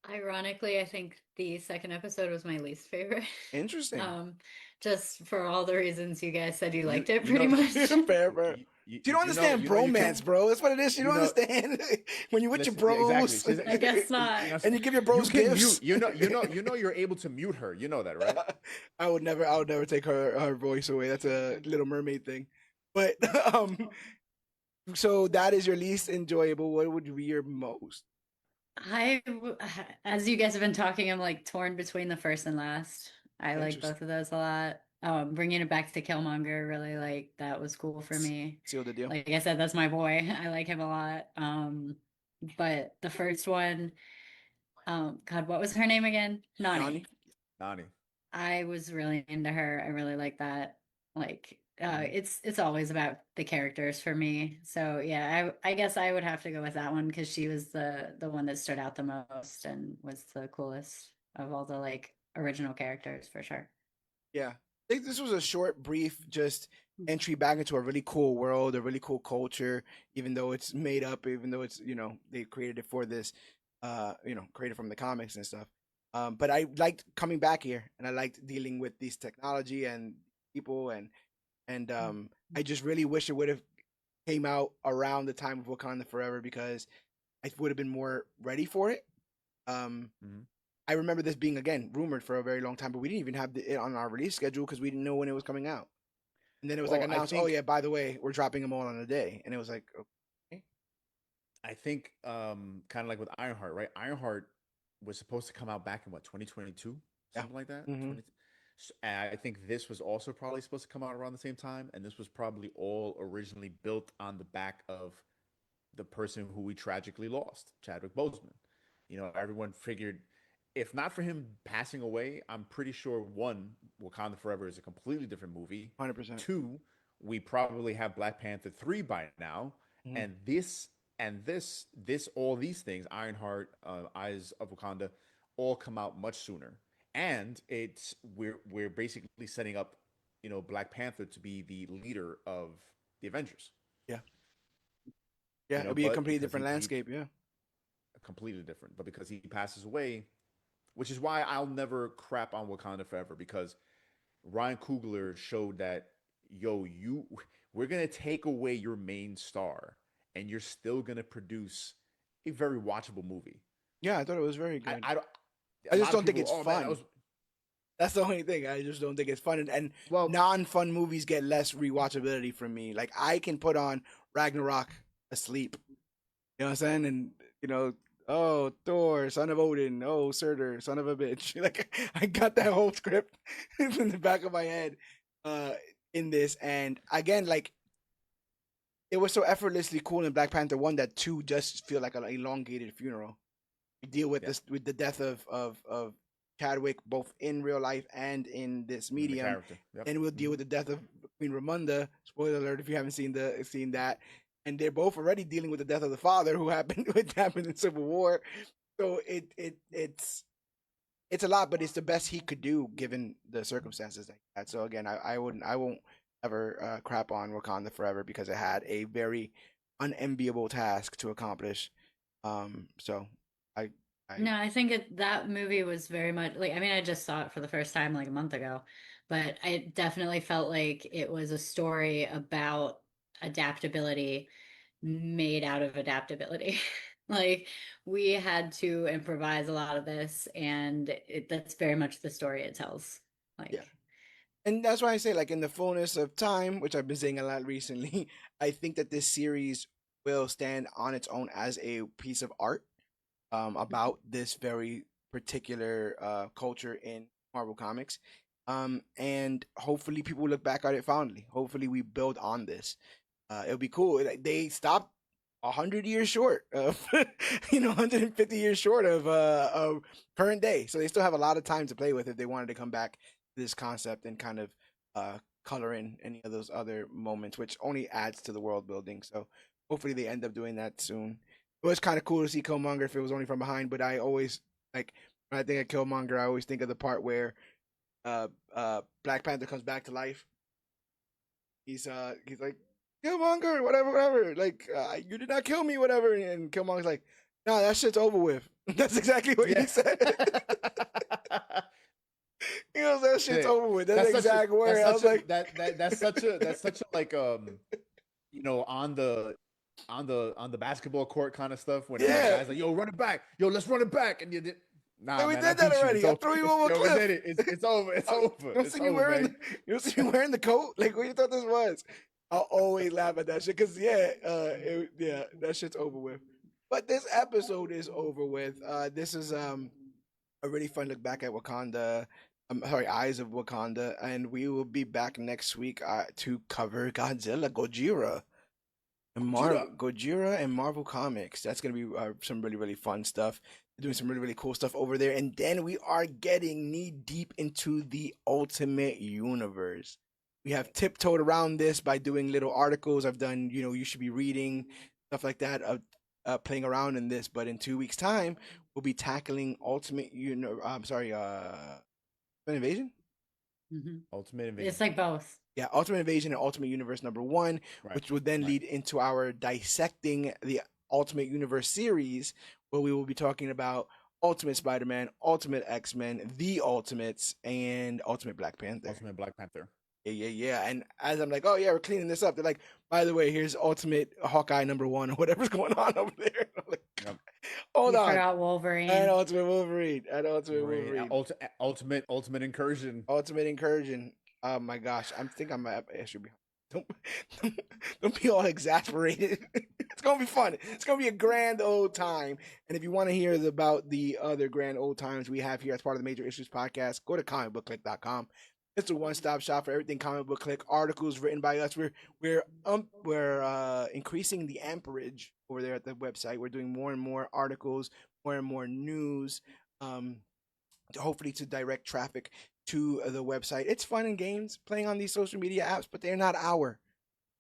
Ironically, I think the second episode was my least favorite. Interesting. Um, just for all the reasons you guys said you You liked it you pretty know much. Fair, bro. You don't understand you can bromance, bro. That's what it is. You you don't know understand when you with your listen, yeah, exactly. bros I guess not. and you give your You bros can mute. gifts. You're able to mute her. You know that, right? I would never take her voice away. That's a Little Mermaid thing. But so that is your least enjoyable. What would be your most? As you guys have been talking, I'm like torn between the first and last. I like Interesting. both of those a lot. Bringing it back to Killmonger, really like that was cool for me. Seal the deal. Like I said, that's my boy. I like him a lot. But the first one, God, what was her name again? Nani? Nani. Nani. I was really into her. I really like that. Like, Mhm. it's always about the characters for me. So yeah, I guess I would have to go with that one because she was the one that stood out the most and was the coolest of all the like original characters for sure. Yeah. I think this was a short, brief, just entry back into a really cool world, a really cool culture, even though it's made up, even though it's, they created it for this, created from the comics and stuff. But I liked coming back here and I liked dealing with this technology and people and I just really wish it would have came out around the time of Wakanda Forever because I would have been more ready for it. Um, Mhm. I remember this being again rumored for a very long time, but we didn't even have it on our release schedule because we didn't know when it was coming out. And then it was like Well, announced, oh yeah, by the way, we're dropping them all on a day, and it was like, okay, I think kind of like with Ironheart, right? Ironheart was supposed to come out back in what 2022, yeah, something like that. mm-hmm. 20. And I think this was also probably supposed to come out around the same time, and this was probably all originally built on the back of the person who we tragically lost, Chadwick Boseman. Everyone figured if not for him passing away, I'm pretty sure one, Wakanda Forever is a completely different movie. 100%. Two, we probably have Black Panther 3 by now. Mm-hmm. And all these things, Ironheart, Eyes of Wakanda, all come out much sooner. And we're basically setting up, Black Panther to be the leader of the Avengers. Yeah, yeah, it'll be a But completely because different he landscape. Yeah, completely different. But because he passes away, which is why I'll never crap on Wakanda Forever because Ryan Coogler showed that we're gonna take away your main star and you're still gonna produce a very watchable movie. yeah, I thought it was very good. I don't. A I just lot of don't think people, it's oh man, that fun. was That's the only thing. I just don't think it's fun, and well. non-fun movies get less rewatchability from me. Like I can put on Ragnarok asleep. You know what I'm saying? And you know, oh Thor, son of Odin, oh Surtur, son of a bitch. Like I got that whole script in the back of my head uh in this. And again, like it was so effortlessly cool in Black Panther 1 that 2 just feel like an elongated funeral. We deal with Yeah, this with the death of Chadwick both in real life and in this in the medium. character. Yep. Then we'll deal with the death of Queen Ramonda. Spoiler alert if you haven't seen that. And they're both already dealing with the death of the father who happened which happened in Civil War. So it's a lot, but it's the best he could do given the circumstances that he had. So again, I won't ever crap on Wakanda Forever because it had a very unenviable task to accomplish. So I I No, I think that movie was very much like, I mean, I just saw it for the first time like a month ago, but I definitely felt like it was a story about adaptability made out of adaptability. Like we had to improvise a lot of this, and that's very much the story it tells. yeah. Like, And that's why I say, like, in the fullness of time, which I've been saying a lot recently, I think that this series will stand on its own as a piece of art about this very particular culture in Marvel Comics. And hopefully people look back at it fondly. Hopefully we build on this. It'll be cool. Like, they stopped 100 years short of 150 years short of current day, so they still have a lot of time to play with if they wanted to come back to this concept and kind of color in any of those other moments, which only adds to the world building. So hopefully they end up doing that soon. It was kind of cool to see Killmonger if it was only from behind, but I always like when I think of Killmonger, I always think of the part where Black Panther comes back to life. He's like Killmonger, whatever, whatever. Like you did not kill me, whatever. And Killmonger's like, No, that shit's over with. That's exactly what he said. He goes, that shit's Shit. over with. That's That's the such a exact word. that's I such was a like, that's such a like on the basketball court kind of stuff when a yeah. guy's like, yo, run it back, yo, let's run it back, and you did. Nah, And we man, I did that beat you. It's already. I over. threw you over a Yo, we cliff. did it. It's over. It's over. You don't It's see me over, wearing man. you don't see me wearing the coat? Like what you thought this was? I'll always laugh at that shit because yeah, that shit's over with. But this episode is over with. This is a really fun look back at Wakanda. Sorry, Eyes of Wakanda, and we will be back next week to cover Gojira, and Gojira and Marvel Comics. That's gonna be some really really fun stuff. Doing some really really cool stuff over there, and then we are getting knee deep into the Ultimate Universe. We have tiptoed around this by doing little articles. I've done, you should be reading stuff like that. Playing around in this, but in 2 weeks' time, we'll be tackling I'm sorry, Ultimate Invasion. Ultimate It's Invasion. like both. Yeah, Ultimate Invasion and Ultimate Universe #1, Right. which would then Right. lead into our dissecting the Ultimate Universe series, where we will be talking about Ultimate Spider-Man, Ultimate X-Men, The Ultimates, and Ultimate Black Panther. Ultimate Black Panther. Yeah. And as I'm like, oh yeah, we're cleaning this up. They're like, by the way, here's Ultimate Hawkeye #1 or whatever's going on over there. I'm like, Yep. hold You on. forgot Wolverine. And Ultimate Wolverine. And Ultimate Right. Wolverine. Ultimate Incursion. Ultimate Incursion. Oh my gosh, I should be. Don't be all exasperated. It's gonna be fun. It's gonna be a grand old time. And if you want to hear about the other grand old times we have here as part of the Major Issues podcast, go to comicbookclique.com. It's a one-stop shop for everything Comic Book Clique. Articles written by us. We're increasing the amperage over there at the website. We're doing more and more articles, more and more news. Hopefully to direct traffic to the website. It's fun and games playing on these social media apps, but they're not our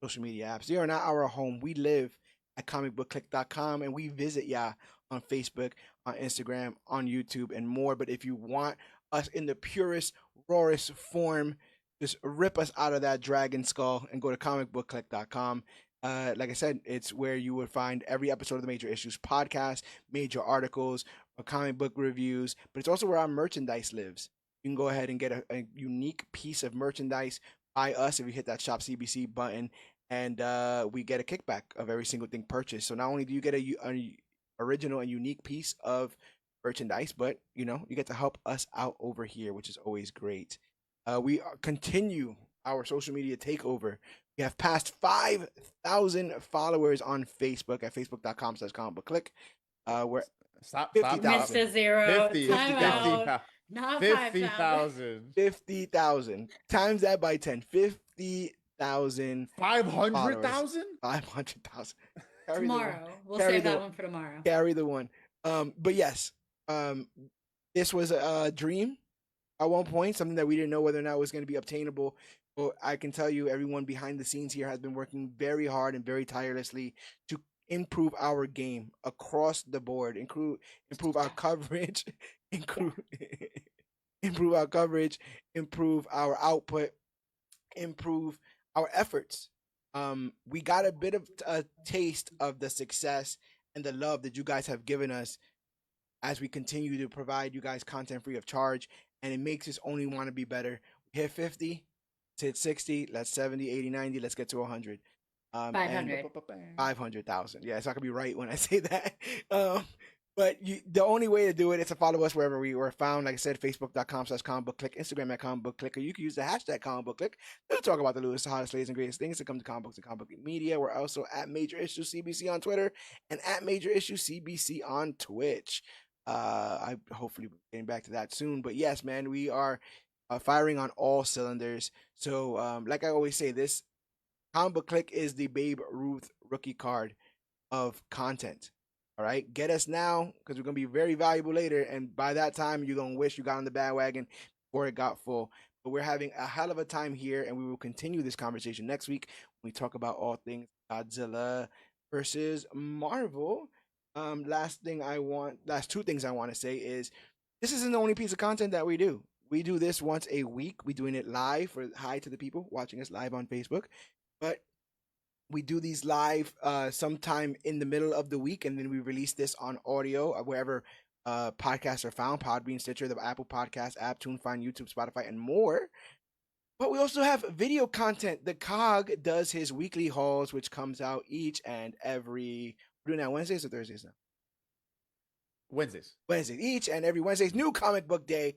social media apps. They are not our home. We live at comicbookclique.com and we visit ya on Facebook, on Instagram, on YouTube, and more. But if you want us in the purest, rawest form, just rip us out of that dragon skull and go to comicbookclique.com. Like I said, it's where you would find every episode of the Major Issues podcast, major articles, comic book reviews, but it's also where our merchandise lives. You can go ahead and get a unique piece of merchandise by us if you hit that Shop CBC button, and we get a kickback of every single thing purchased. So not only do you get a original and unique piece of merchandise, but you get to help us out over here, which is always great. We continue our social media takeover. We have passed 5,000 followers on Facebook at facebook.com/comicbookclique. We're Stop. 50,000. Mr. Zero. 50, Time 50, out. Not 50,000. 50,000 times that by 10. 50,000. 500,000? 500,000. Tomorrow. We'll carry save the- that one for tomorrow. Carry the one. But yes, this was a dream at one point, something that we didn't know whether or not was going to be obtainable. But I can tell you, everyone behind the scenes here has been working very hard and very tirelessly to improve our game across the board, improve our coverage, improve our coverage, improve our output, improve our efforts. We got a bit of a taste of the success and the love that you guys have given us as we continue to provide you guys content free of charge, and it makes us only want to be better. We hit 50, let's hit 60, let's 70, 80, 90, let's get to 100. 500. 500,000. Yeah, it's not gonna be right when I say that. But the only way to do it is to follow us wherever we were found. Like I said, facebook.com/comicbookclique, Instagram at comicbookclique, or you can use the hashtag comicbookclique to talk about the newest, hottest, latest, and greatest things that come to comic books and comic book media. We're also at Major Issue CBC on Twitter and at Major Issue CBC on Twitch. I hopefully be getting back to that soon. But yes, man, we are firing on all cylinders. So, like I always say, this Comic Book Clique is the Babe Ruth rookie card of content. All right, get us now because we're gonna be very valuable later, and by that time you're gonna wish you got on the bandwagon before it got full. But we're having a hell of a time here, and we will continue this conversation next week when we talk about all things Godzilla versus Marvel. Last two things I want to say is this isn't the only piece of content that we do. We do this once a week. We're doing it live for hi to the people watching us live on Facebook, but We do these live sometime in the middle of the week, and then we release this on audio wherever podcasts are found: Podbean, Stitcher, the Apple Podcast app, TuneFind, YouTube, Spotify, and more. But we also have video content. The Cog does his weekly hauls, which comes out each and every. We're doing that Wednesdays or Thursdays now? Wednesdays. Wednesdays. Each and every Wednesday's new comic book day.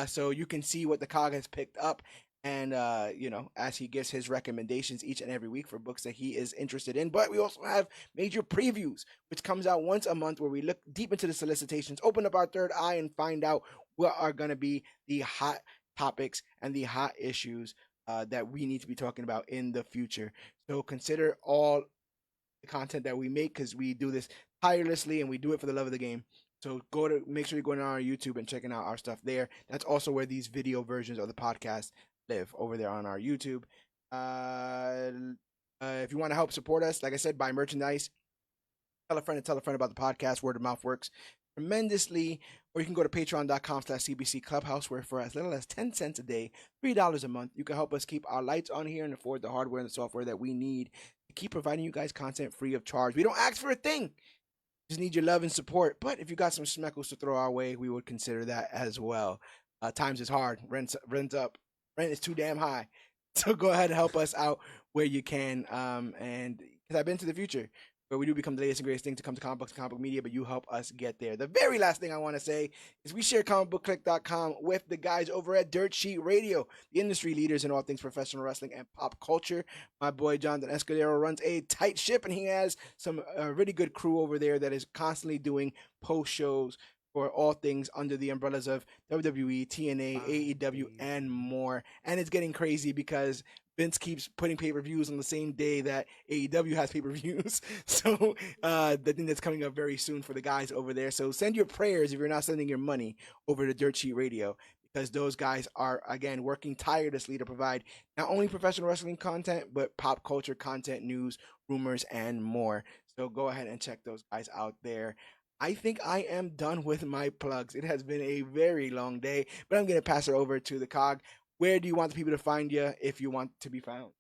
So you can see what the Cog has picked up. And, as he gives his recommendations each and every week for books that he is interested in. But we also have major previews, which comes out once a month, where we look deep into the solicitations, open up our third eye, and find out what are going to be the hot topics and the hot issues that we need to be talking about in the future. So consider all the content that we make, because we do this tirelessly and we do it for the love of the game. So make sure you're going on our YouTube and checking out our stuff there. That's also where these video versions of the podcast live, over there on our YouTube. If you want to help support us, like I said, buy merchandise, tell a friend about the podcast. Word of mouth works tremendously. Or you can go to patreon.com/CBC Clubhouse, where for as little as 10 cents a day, $3 a month, you can help us keep our lights on here and afford the hardware and the software that we need to keep providing you guys content free of charge. We don't ask for a thing. Just need your love and support. But if you got some schmeckles to throw our way, we would consider that as well. Times is hard. Rent's up. Rent is too damn high. So go ahead and help us out where you can. And because I've been to the future, where we do become the latest and greatest thing to come to comic books and comic book media, but you help us get there. The very last thing I want to say is we share ComicBookClique.com with the guys over at Dirt Sheet Radio, the industry leaders in all things professional wrestling and pop culture. My boy Jonathan Escudero runs a tight ship, and he has some really good crew over there that is constantly doing post shows for all things under the umbrellas of WWE, TNA, AEW, and more. And it's getting crazy because Vince keeps putting pay-per-views on the same day that AEW has pay-per-views. So the thing that's coming up very soon for the guys over there. So send your prayers, if you're not sending your money, over to Dirt Sheet Radio, because those guys are, again, working tirelessly to provide not only professional wrestling content, but pop culture content, news, rumors, and more. So go ahead and check those guys out there. I think I am done with my plugs. It has been a very long day, but I'm going to pass it over to the Cog. Where do you want the people to find you if you want to be found?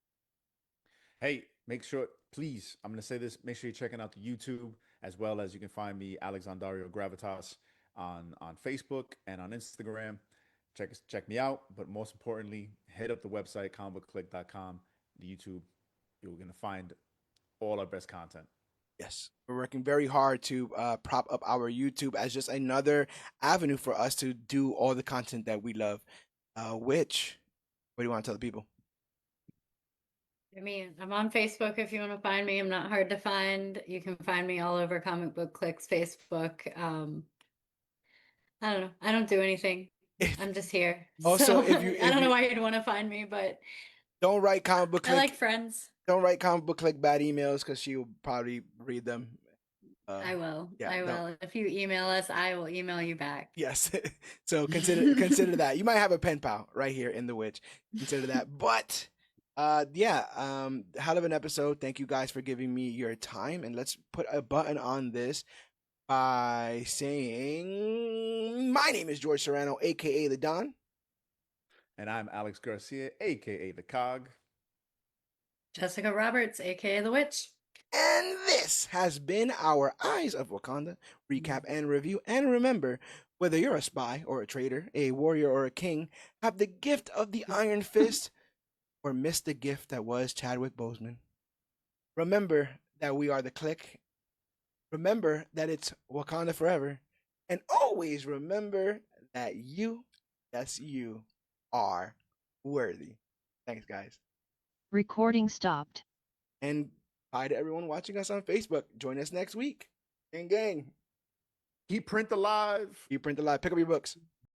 Hey, make sure, please, I'm going to say this, make sure you're checking out the YouTube, as well as you can find me, Alexandario Gravitas, on Facebook and on Instagram. Check me out, but most importantly, hit up the website, comicbookclique.com, the YouTube. You're going to find all our best content. Yes, we're working very hard to prop up our YouTube as just another avenue for us to do all the content that we love. What do you want to tell the people? I mean, I'm on Facebook if you want to find me. I'm not hard to find. You can find me all over Comic Book Clique's Facebook. I don't know. I don't do anything. I'm just here. Also, so I don't know why you'd want to find me, but don't write Comic Book Clique. I like friends. Don't write Comic Book Clique bad emails, because she will probably read them. I will. Yeah, I will. If you email us, I will email you back. Yes. So consider that. You might have a pen pal right here in the Witch. Consider that. But hell of an episode. Thank you guys for giving me your time. And let's put a button on this by saying, my name is George Serrano, aka the Don. And I'm Alex Garcia, aka the Cog. Jessica Roberts, aka the Witch. And this has been our Eyes of Wakanda recap and review. And remember, whether you're a spy or a traitor, a warrior or a king, have the gift of the Iron Fist, or miss the gift that was Chadwick Boseman, remember that we are the Clique. Remember that it's Wakanda forever. And always remember that you, yes, you are worthy. Thanks, guys. Recording stopped. And bye to everyone watching us on Facebook. Join us next week. Gang. Keep print alive. Keep print alive. Pick up your books.